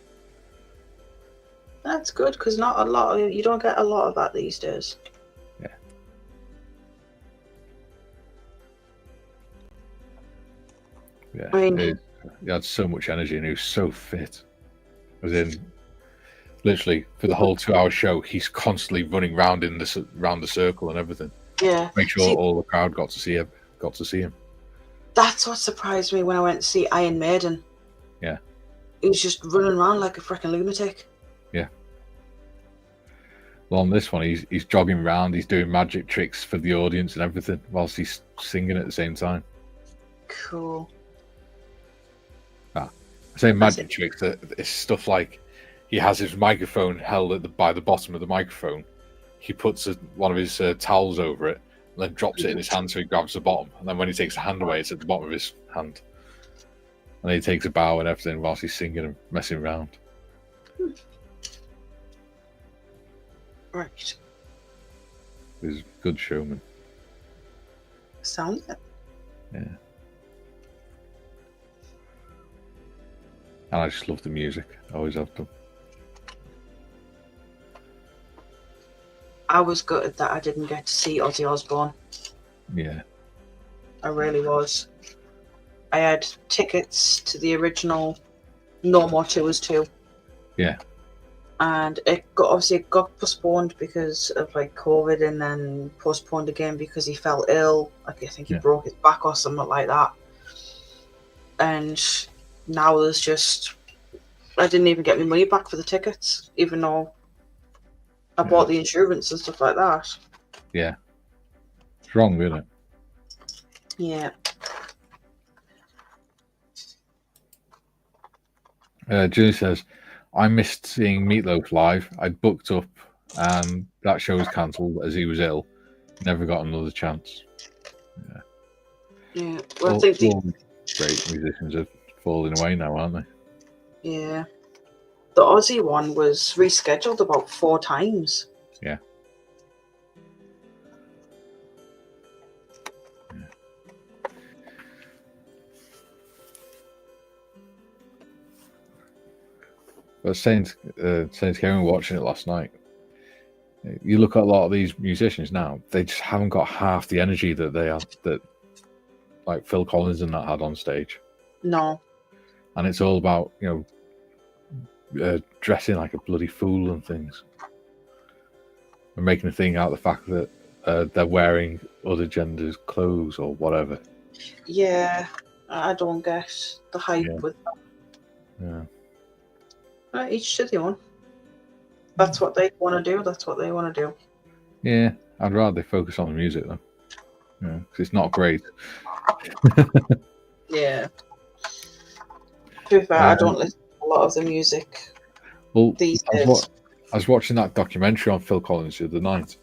that's good because you don't get a lot of that these days. Yeah. Yeah. I mean, he had so much energy and he was so fit. As in, literally for the whole 2-hour show, he's constantly running round the circle and everything. Yeah. Make sure all the crowd got to see him. That's what surprised me when I went to see Iron Maiden. Yeah. He was just running around like a freaking lunatic. Yeah. Well, on this one, he's jogging around, he's doing magic tricks for the audience and everything, whilst he's singing at the same time. Cool. I say magic tricks, it's stuff like he has his microphone held by the bottom of the microphone. He puts one of his towels over it, and then drops it in his hand so he grabs the bottom. And then when he takes the hand away, it's at the bottom of his hand. And then he takes a bow and everything whilst he's singing and messing around. Right. He's a good showman. Sounds it. Yeah. And I just love the music. I always have done. I was gutted that I didn't get to see Ozzy Osbourne. Yeah. I really was. I had tickets to the original No More Tours too. Yeah. And it got postponed because of like COVID, and then postponed again because he fell ill. Like I think he broke his back or something like that. And now there's just, I didn't even get my money back for the tickets, even though I bought the insurance and stuff like that. Yeah. It's wrong, isn't it? Yeah. Julie says, I missed seeing Meatloaf live. I'd booked up and that show was cancelled as he was ill. Never got another chance. Yeah. Yeah. Well, I think all great musicians are falling away now, aren't they? Yeah. The Aussie one was rescheduled about 4 times. Yeah. was saying to Karen watching it last night. You look at a lot of these musicians now; they just haven't got half the energy that they had, that like Phil Collins and that had on stage. No. And it's all about dressing like a bloody fool and things, and making a thing out of the fact that they're wearing other genders' clothes or whatever. Yeah, I don't get the hype with that. Yeah. Each to their own. That's what they want to do. That's what they want to do. Yeah, I'd rather they focus on the music though. Yeah, because it's not great. Yeah. To be fair, I don't listen to a lot of the music these days. I was watching that documentary on Phil Collins the other night,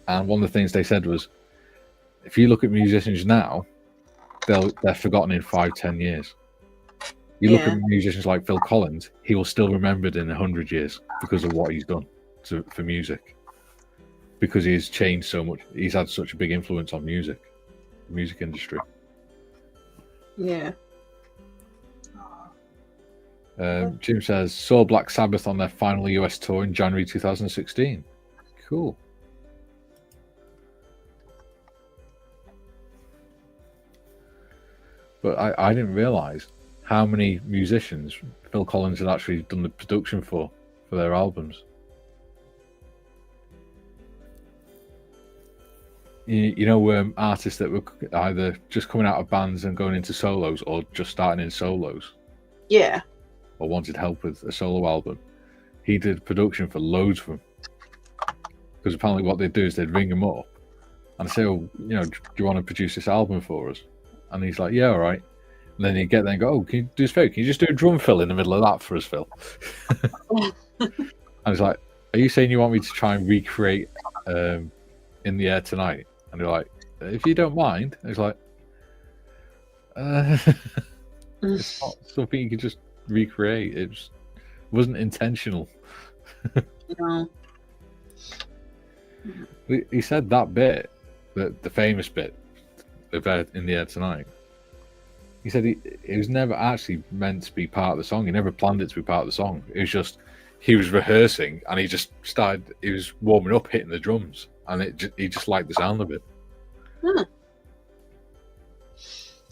and one of the things they said was, if you look at musicians now, they're forgotten in 5-10 years. You look at musicians like Phil Collins, he will still remembered in 100 years because of what he's done for music. Because he's changed so much. He's had such a big influence on the music industry. Yeah. Jim says, saw Black Sabbath on their final US tour in January 2016. Cool. But I didn't realise how many musicians Phil Collins had actually done the production for their albums. You know, artists that were either just coming out of bands and going into solos or just starting in solos. Yeah. Or wanted help with a solo album. He did production for loads of them. Because apparently what they'd do is they'd ring him up and say, oh, do you want to produce this album for us? And he's like, yeah, all right. And then he'd get there and go, oh, can you do this favor? Can you just do a drum fill in the middle of that for us, Phil? And he's like, are you saying you want me to try and recreate In the Air Tonight? And they're like, if you don't mind. And he's like, it's not something you can just recreate. It wasn't intentional. No. He said that bit, the famous bit of In the Air Tonight. He said it was never actually meant to be part of the song. He never planned it to be part of the song. It was just he was rehearsing and he just started. He was warming up, hitting the drums, and he just liked the sound of it. And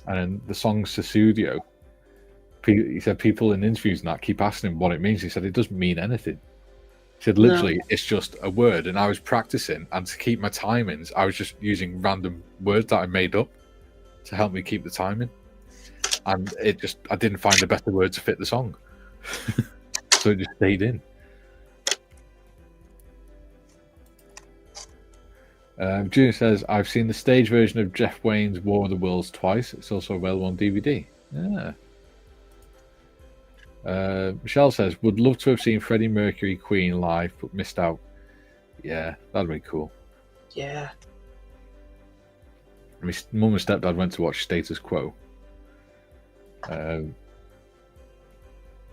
then the song Sussudio, he said people in interviews and that keep asking him what it means. He said it doesn't mean anything. He said literally it's just a word, and I was practicing, and to keep my timings I was just using random words that I made up to help me keep the timing, and I didn't find a better word to fit the song. So it just stayed in. Junior says, I've seen the stage version of Jeff Wayne's War of the Worlds twice. It's also available on DVD. Yeah. Michelle says, would love to have seen Freddie Mercury Queen live, but missed out. Yeah, that'd be cool. Yeah. My mum and stepdad went to watch Status Quo when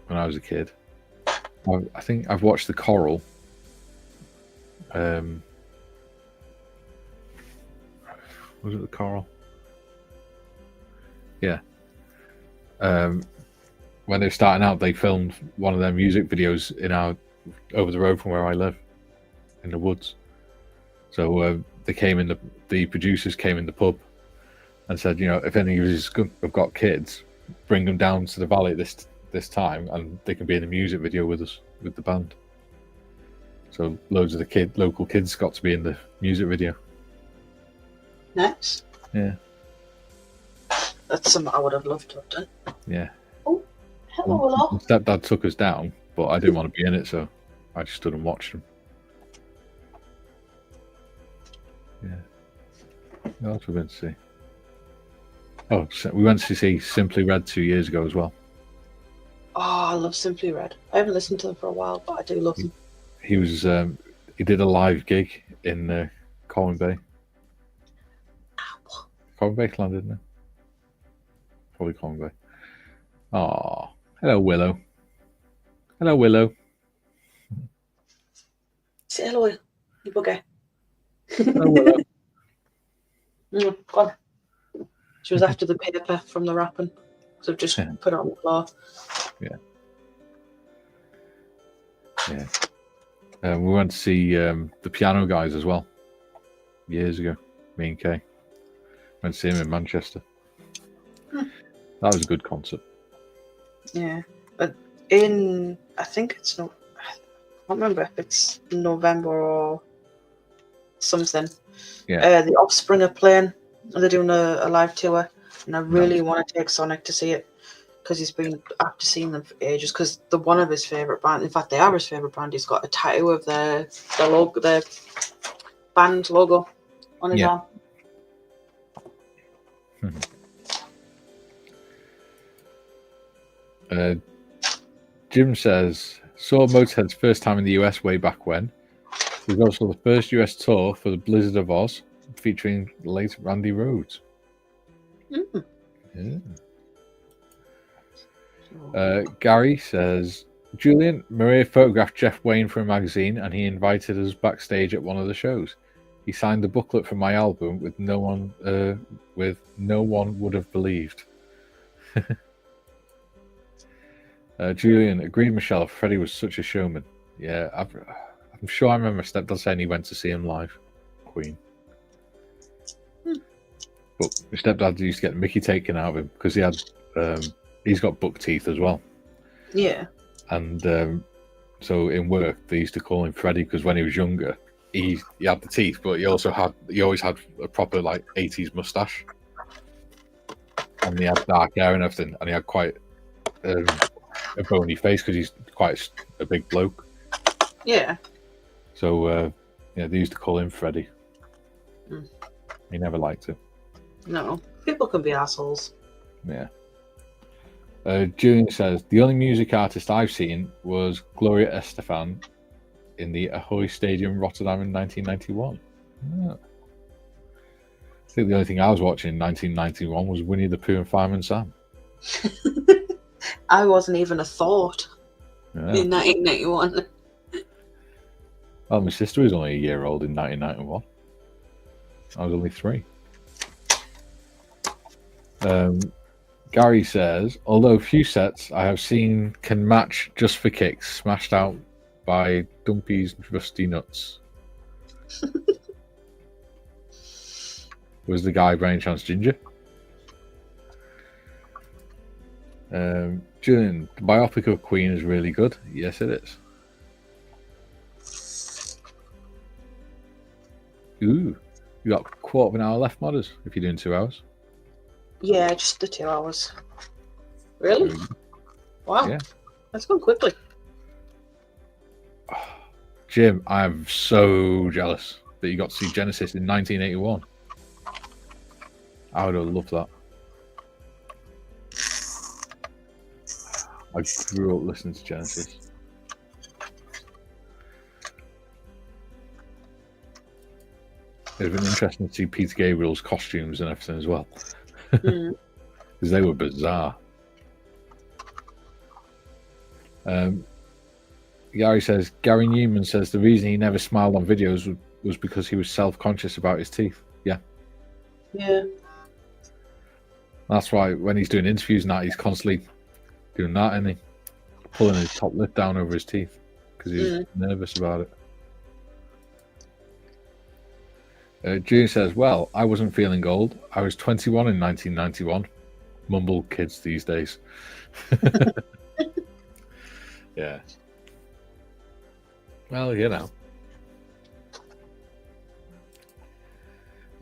I was a kid. I think I've watched The Coral. Was it The Coral? Yeah. When they were starting out, they filmed one of their music videos over the road from where I live, in the woods. So they came in the producers came in the pub and said, if any of you have got kids, bring them down to the valley this time, and they can be in a music video with us, with the band. So loads of the local kids got to be in the music video. Nice. Yeah. That's something I would have loved to have done. Yeah. Oh, hello, hello. My stepdad took us down, but I didn't want to be in it, so I just stood and watched them. Yeah. What else we went to see? Oh, so we went to see Simply Red 2 years ago as well. Oh, I love Simply Red. I haven't listened to them for a while, but I do love them. He was he did a live gig in Colwyn Bay. Colwyn Bay, London, isn't it? Probably Colwyn Bay. Oh, hello, Willow. Hello, Willow. Say hello, you bugger. Hello, Willow. Go on. She was after the paper from the wrapping, so I've just put it on the floor. Yeah. Yeah. We went to see the Piano Guys as well years ago. Me and Kay went to see him in Manchester. That was a good concert. Yeah, but I think it's no. I can't remember if it's November or something. Yeah. The Offspring are playing. They're doing a live tour, and I really want to take Sonic to see it because he's been after seeing them for ages. Because they're one of his favorite bands. In fact, they are his favorite band. He's got a tattoo of their logo, their band logo on his arm. Jim says, saw Motorhead's first time in the US way back when. It was also the first US tour for the Blizzard of Oz, featuring late Randy Rhoads. Yeah. Gary says, Julian, Maria photographed Jeff Wayne for a magazine and he invited us backstage at one of the shows. He signed the booklet for my album with no one would have believed. Julian, agreed, Michelle. Freddie was such a showman. Yeah, I'm sure I remember stepdad saying he went to see him live, Queen. But my stepdad used to get Mickey taken out of him because he's got buck teeth as well. Yeah. And so in work they used to call him Freddie because when he was younger, he had the teeth, but he always had a proper like 80s mustache, and he had dark hair and everything, and he had quite a bony face because he's quite a big bloke. Yeah. So they used to call him Freddie. He never liked it. No, people can be assholes. Yeah. Julian says, the only music artist I've seen was Gloria Estefan in the Ahoy Stadium, Rotterdam in 1991. Yeah. I think the only thing I was watching in 1991 was Winnie the Pooh and Fireman Sam. I wasn't even a thought in 1991. Well, my sister was only a year old in 1991. I was only 3. Gary says, although few sets I have seen can match Just for Kicks, smashed out by Dumpy's Rusty Nuts. Was the guy by any chance ginger? Julian, the biopic of Queen is really good. Yes, it is. Ooh, you got a quarter of an hour left, modders, if you're doing 2 hours. Yeah, just the 2 hours. Really? Wow. Yeah. That's gone quickly. Jim, I am so jealous that you got to see Genesis in 1981. I would have loved that. I grew up listening to Genesis. It would have been interesting to see Peter Gabriel's costumes and everything as well. Because they were bizarre. Gary Newman says the reason he never smiled on videos was because he was self-conscious about his teeth. Yeah. Yeah. That's why when he's doing interviews and that, he's constantly doing that, and he pulling his top lip down over his teeth because he's nervous about it. June says, well, I wasn't feeling old. I was 21 in 1991. Mumble kids these days. Yeah. Well, you know.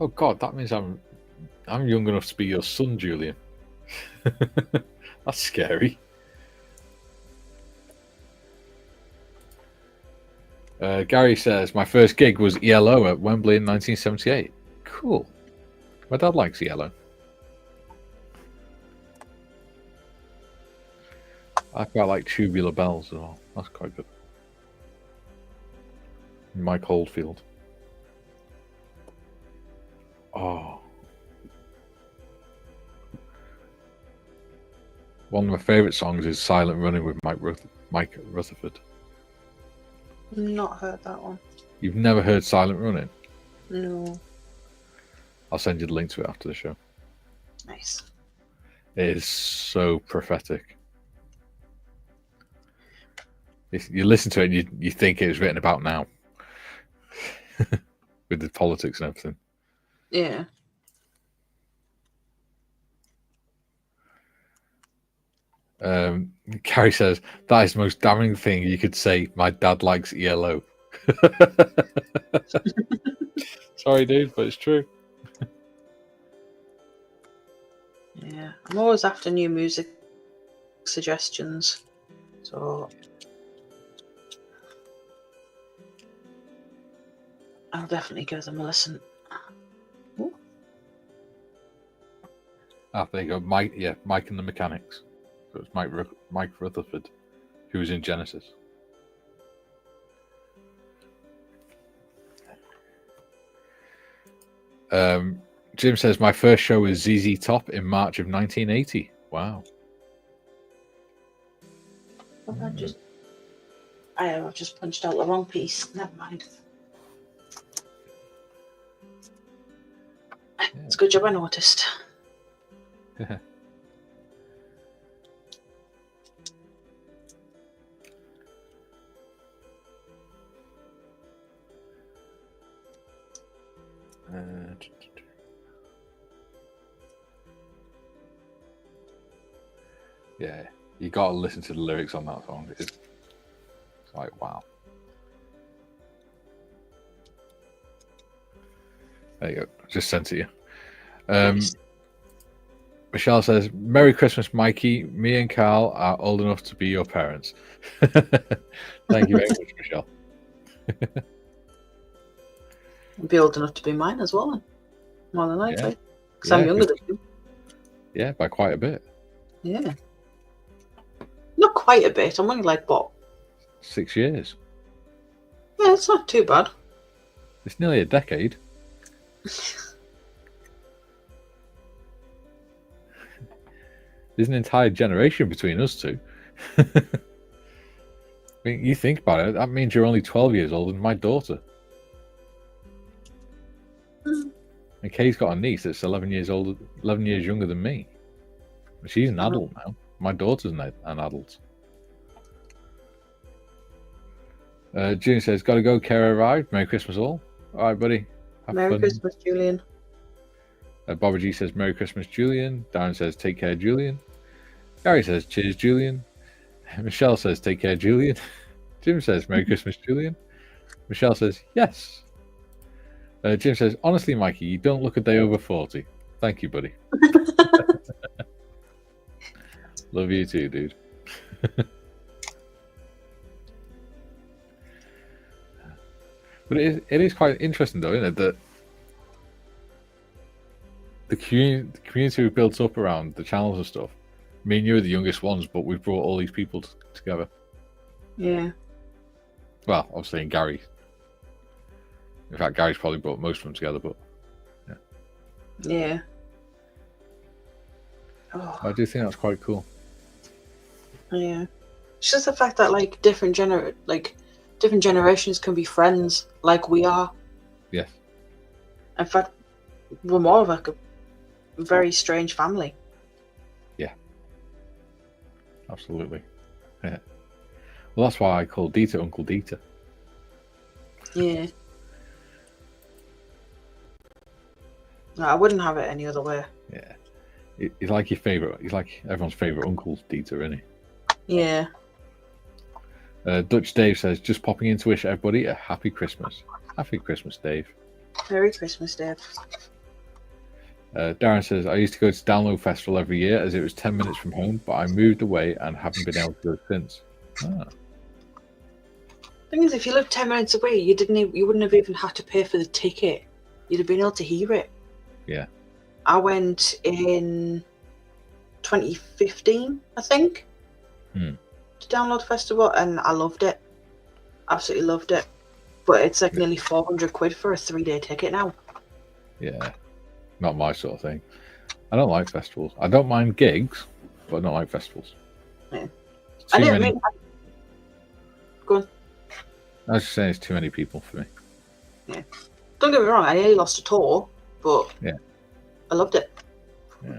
Oh God, that means I'm young enough to be your son, Julian. That's scary. Gary says, my first gig was ELO at Wembley in 1978. Cool. My dad likes ELO. I quite like Tubular Bells as well. That's quite good. Mike Oldfield. Oh. One of my favourite songs is Silent Running with Mike Rutherford. Not heard that one. You've never heard Silent Running? No. I'll send you the link to it after the show. Nice. It is so prophetic. You listen to it and you think it was written about now. With the politics and everything. Yeah. Carrie says, that is the most damning thing you could say. My dad likes ELO. Sorry, dude, but it's true. Yeah. I'm always after new music suggestions. So I'll definitely give them a listen. Ooh. There you go. Mike and the Mechanics. So it's Mike Rutherford, who was in Genesis. Jim says, my first show was ZZ Top in March of 1980. Wow. I've just punched out the wrong piece. Never mind. Yeah. It's a good job I noticed. Yeah, you got to listen to the lyrics on that song. It's like, wow. There you go. Just sent it you. Nice. Michelle says, Merry Christmas, Mikey. Me and Carl are old enough to be your parents. Thank you very much, Michelle. I'd be old enough to be mine as well. More than likely. Because I'm younger than you. Yeah, by quite a bit. Yeah. Not quite a bit. I'm only like, what? 6 years. Yeah, it's not too bad. It's nearly a decade. There's an entire generation between us two. I mean, you think about it, that means you're only 12 years older than my daughter. And Kay's got a niece that's 11 years younger than me. She's an adult now. My daughter's an adult. June says, gotta go, Kara arrived. Merry Christmas all. All right, buddy. Merry Christmas, Julian. Barbara G says, Merry Christmas, Julian. Darren says, take care, Julian. Gary says, cheers, Julian. Michelle says, take care, Julian. Jim says, Merry Christmas, Julian. Michelle says, yes. Jim says, honestly, Mikey, you don't look a day over 40. Thank you, buddy. Love you too, dude. But it is quite interesting, though, isn't it, that the community we built up around the channels and stuff. Me and you are the youngest ones, but we've brought all these people together. Yeah. Well, obviously, and Gary. In fact, Gary's probably brought most of them together, but yeah. Yeah. Oh. I do think that's quite cool. Yeah. It's just the fact that like different generations can be friends like we are. Yes. In fact, we're more of like a very strange family. Yeah. Absolutely. Yeah. Well, that's why I call Dieter Uncle Dieter. Yeah. No, I wouldn't have it any other way. Yeah. He's like your favourite. He's like everyone's favourite Uncle Dieter, isn't he? Yeah. Dutch Dave says, just popping in to wish everybody a happy Christmas. Happy Christmas, Dave. Merry Christmas, Dave. Darren says, I used to go to Download Festival every year as it was 10 minutes from home, but I moved away and haven't been able to go since. Thing is, if you lived 10 minutes away, you wouldn't have even had to pay for the ticket. You'd have been able to hear it. Yeah. I went in 2015, I think, to Download Festival, and I loved it. Absolutely loved it. But it's like nearly 400 quid for a 3-day ticket now. Yeah. Not my sort of thing. I don't like festivals. I don't mind gigs, but I don't like festivals. Yeah. Go on. I was just saying it's too many people for me. Yeah. Don't get me wrong, I nearly lost a toe, but yeah, I loved it. Yeah.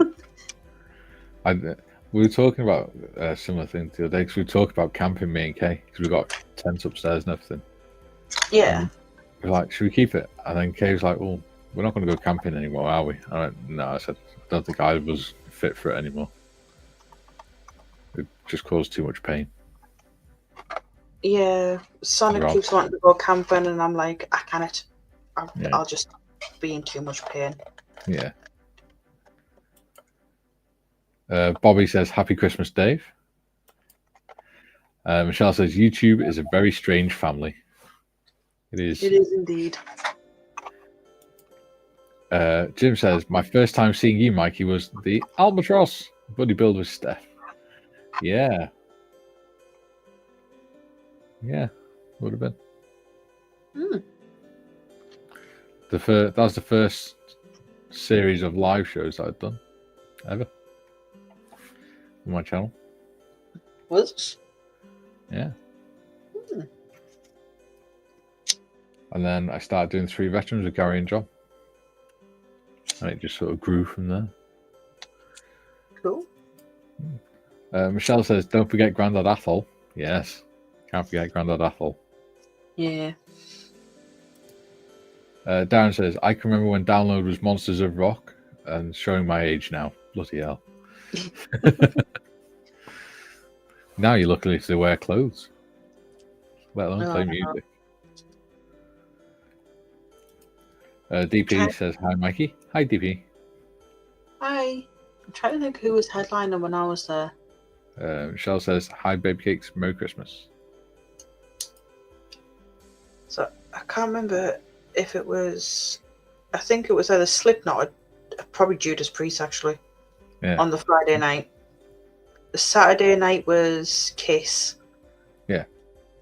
We were talking about a similar thing the other day because we talked about camping, me and Kay, because we got tents upstairs and everything. Yeah. And we're like, should we keep it? And then Kay was like, well, we're not going to go camping anymore, are we? I went, no, I said, I don't think I was fit for it anymore. It just caused too much pain. Yeah, Sonic keeps wanting to go camping, and I'm like, I can't. I'll just be in too much pain. Yeah. Bobby says, Happy Christmas, Dave. Michelle says, YouTube is a very strange family. It is. It is indeed. Jim says, my first time seeing you, Mikey, was the Albatross buddy build with Steph. Yeah. Yeah, would have been. That was the first series of live shows that I'd done ever on my channel. Was? Yeah. And then I started doing 3 veterans with Gary and John. And it just sort of grew from there. Cool. Michelle says, don't forget Grandad Athol. Yes. Can't forget Grandad Athol. Yeah. Darren says, I can remember when Download was Monsters of Rock and showing my age now. Bloody hell. Now you're lucky if they wear clothes, let alone play music. DP says, hi, Mikey. Hi, DP. Hi. I'm trying to think who was headliner when I was there. Michelle says, hi, Baby Cakes. Merry Christmas. So I can't remember if it was, I think it was either Slipknot or probably Judas Priest, actually, on the Friday night. The Saturday night was Kiss. Yeah.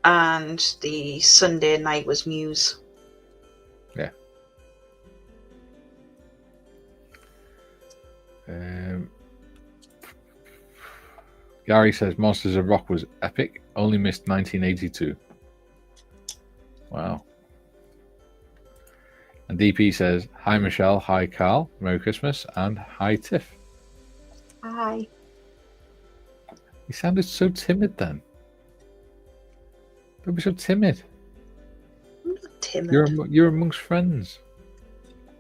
And the Sunday night was Muse. Yeah. Gary says Monsters of Rock was epic. Only missed 1982. Wow. And DP says, hi, Michelle. Hi, Carl. Merry Christmas. And hi, Tiff. Hi. You sounded so timid then. Don't be so timid. I'm not timid. You're amongst friends.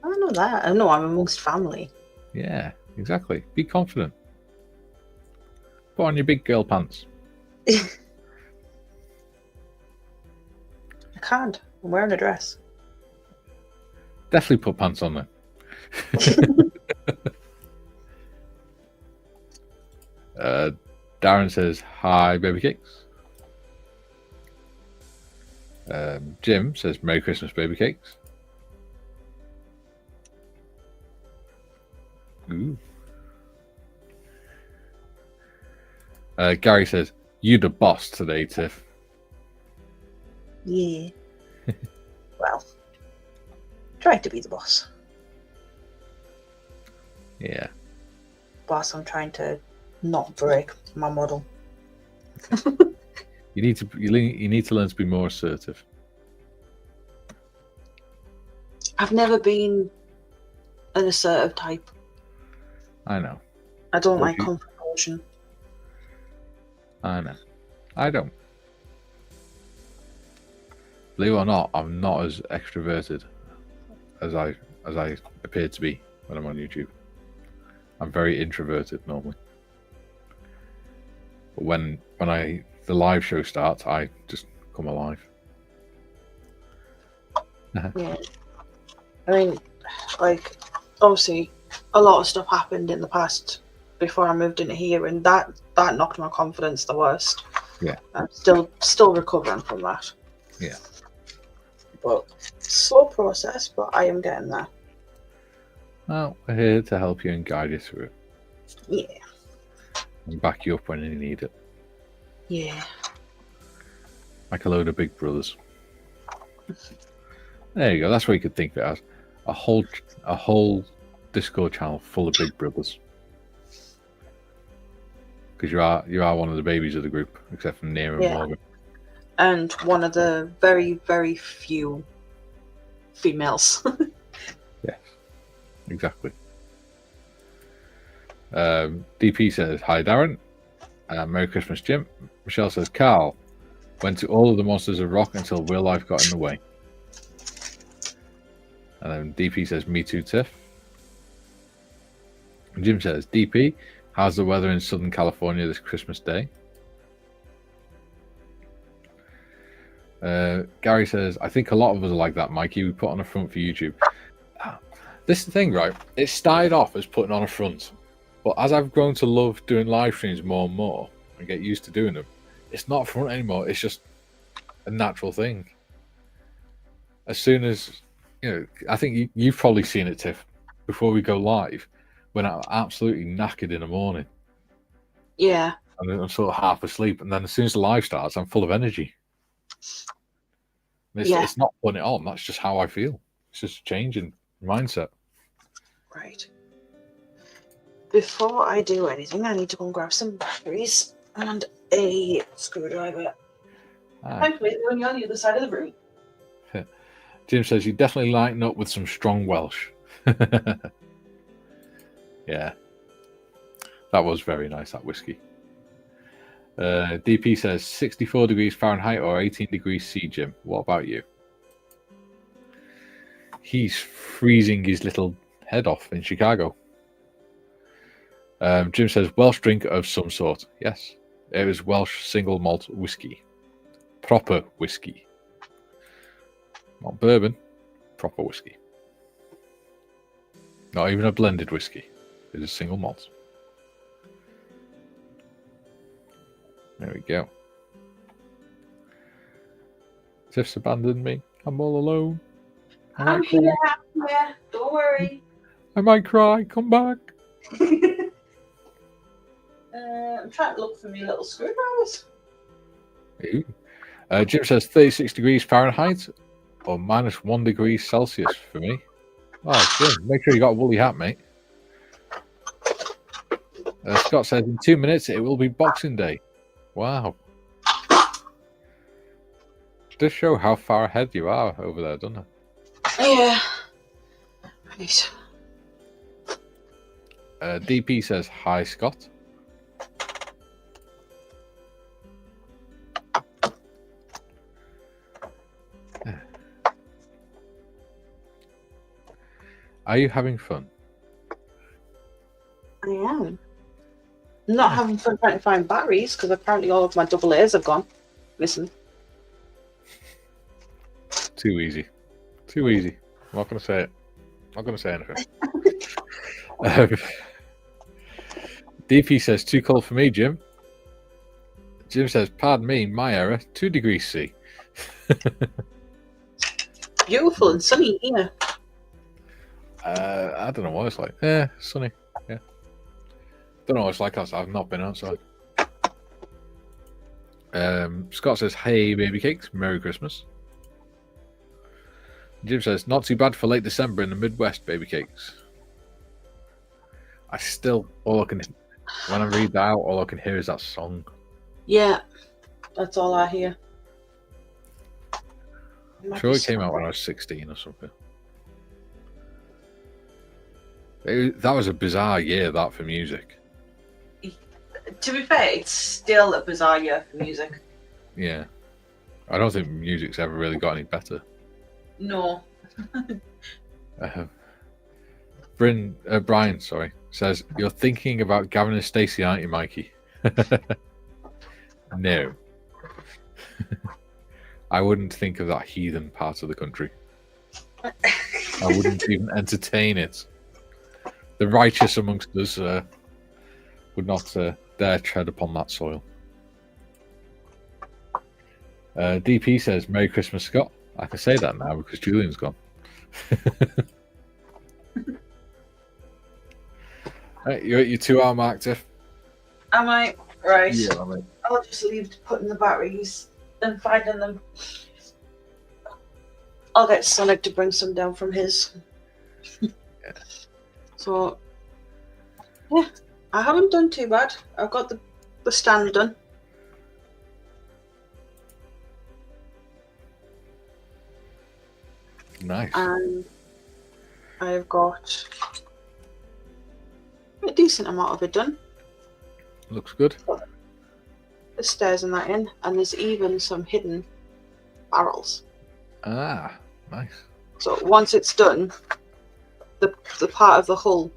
I know that. I know I'm amongst family. Yeah, exactly. Be confident. Put on your big girl pants. I can't. I'm wearing a dress. Definitely put pants on there. Darren says, hi, Baby Cakes. Jim says, Merry Christmas, Baby Cakes. Ooh. Gary says, you the boss today, Tiff. Yeah. Well, try to be the boss. Yeah. Boss, I'm trying to not break my model. You need to learn to be more assertive. I've never been an assertive type. I know. I don't like confrontation. I know. I don't. Believe it or not, I'm not as extroverted as I appear to be when I'm on YouTube. I'm very introverted normally. But when the live show starts, I just come alive. Yeah. I mean, like, obviously, a lot of stuff happened in the past before I moved into here, and that knocked my confidence the worst. Yeah. I'm still recovering from that. Yeah. But slow process, but I am getting there. Well, we're here to help you and guide you through it. Yeah. And back you up when you need it. Yeah. Like a load of big brothers. There you go. That's what you could think of it as. A whole Discord channel full of big brothers. Because you are one of the babies of the group, except for Nia and Morgan. And one of the very, very few females. Yes, exactly. DP says, hi, Darren. Merry Christmas, Jim. Michelle says, Carl went to all of the Monsters of Rock until real life got in the way. And then DP says, me too, Tiff. And Jim says, DP, how's the weather in Southern California this Christmas Day? Gary says, I think a lot of us are like that, Mikey. We put on a front for YouTube. This is the thing, right? It started off as putting on a front. But as I've grown to love doing live streams more and more and get used to doing them, it's not a front anymore. It's just a natural thing. As soon as, I think you've probably seen it, Tiff, before we go live, when I'm absolutely knackered in the morning. Yeah. And I'm sort of half asleep. And then as soon as the live starts, I'm full of energy. It's not putting it on. That's just how I feel. It's just changing mindset. Right. Before I do anything, I need to go and grab some batteries and a screwdriver. Thankfully, they're only on the other side of the room. Jim says, you definitely lighten up with some strong Welsh. Yeah. That was very nice, that whiskey. DP says, 64 degrees Fahrenheit or 18 degrees C, Jim. What about you? He's freezing his little head off in Chicago. Jim says, Welsh drink of some sort. Yes, it was Welsh single malt whiskey. Proper whiskey. Not bourbon, proper whiskey. Not even a blended whiskey. It is single malt. There we go. Tiff's abandoned me. I'm all alone. I'm here. Don't worry. I might cry. Come back. I'm trying to look for me little screwdrivers. Jim says 36 degrees Fahrenheit or minus 1 degree Celsius for me. Oh, Jim, make sure you got a woolly hat, mate. Scott says, in 2 minutes, it will be Boxing Day. Wow. Does show how far ahead you are over there, doesn't it? Yeah. Right. DP says, hi, Scott. Are you having fun? I am. I'm not having fun trying to find batteries because apparently all of my double A's have gone. Listen. Too easy. Too easy. I'm not going to say it. I'm not going to say anything. DP says, too cold for me, Jim. Jim says, pardon me, my error, 2 degrees C. Beautiful and sunny here. I don't know what it's like. Yeah, sunny. Yeah. Don't know what it's like. I've not been outside. Scott says, hey, baby cakes. Merry Christmas. Jim says, not too bad for late December in the Midwest, baby cakes. When I read that out, all I can hear is that song. Yeah, that's all I hear. I'm sure it came out when I was 16 or something. That was a bizarre year, that, for music. To be fair, it's still a bizarre year for music. Yeah. I don't think music's ever really got any better. No. Brian, says, you're thinking about Gavin and Stacey, aren't you, Mikey? No. I wouldn't think of that heathen part of the country. I wouldn't even entertain it. The righteous amongst us would not dare tread upon that soil. DP says, Merry Christmas, Scott. I can say that now because Julian's gone. Right, you're at your 2 hour mark, Tiff. Am I? Right. Yeah, I mean. I'll just leave putting the batteries and finding them. I'll get Sonic to bring some down from his. Yeah. So, yeah, I haven't done too bad. I've got the stand done. Nice. And I've got A decent amount of it done. Looks good. The stairs and that in, and there's even some hidden barrels. Ah, nice. So once it's done, the part of the hull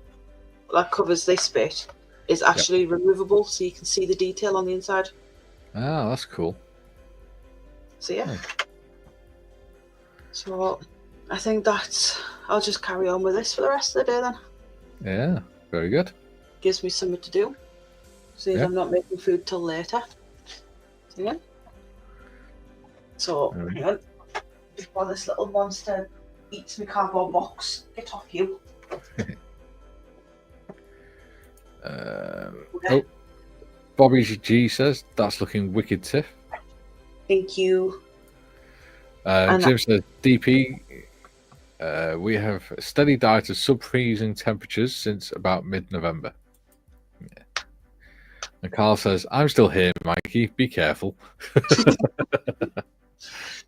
that covers this bit is actually removable, so you can see the detail on the inside. Ah, that's cool. So yeah. So I think I'll just carry on with this for the rest of the day then. Yeah, very good. Gives me something to do. Since I'm not making food till later. So yeah. So hang on. Before this little monster eats my cardboard box. Get off you. Bobby G says that's looking wicked, Tiff. Thank you. Jim says DP. We have a steady diet of sub-freezing temperatures since about mid-November. Yeah. And Carl says, "I'm still here, Mikey. Be careful."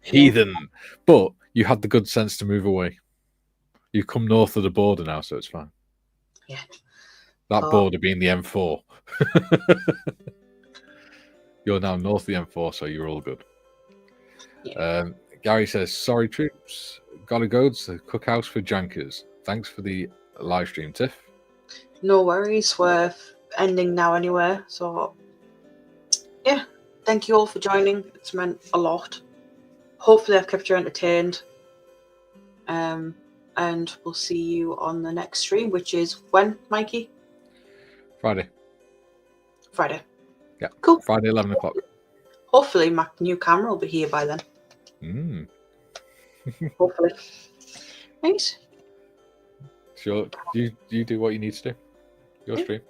Heathen. But you had the good sense to move away. You've come north of the border now, so it's fine. Yeah. That border being the M4. You're now north of the M4, so you're all good. Yeah. Gary says, "Sorry, troops. Gotta go to the cookhouse for Jankers. Thanks for the live stream, Tiff." No worries. We're ending now anyway. So, yeah. Thank you all for joining. It's meant a lot. Hopefully I've kept you entertained. And we'll see you on the next stream, which is when, Mikey? Friday. Yeah. Cool. Friday, 11 o'clock. Hopefully my new camera will be here by then. Hopefully. Thanks. Sure. You do what you need to do. Your stream.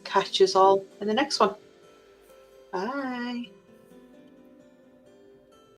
Catch us all in the next one. Bye.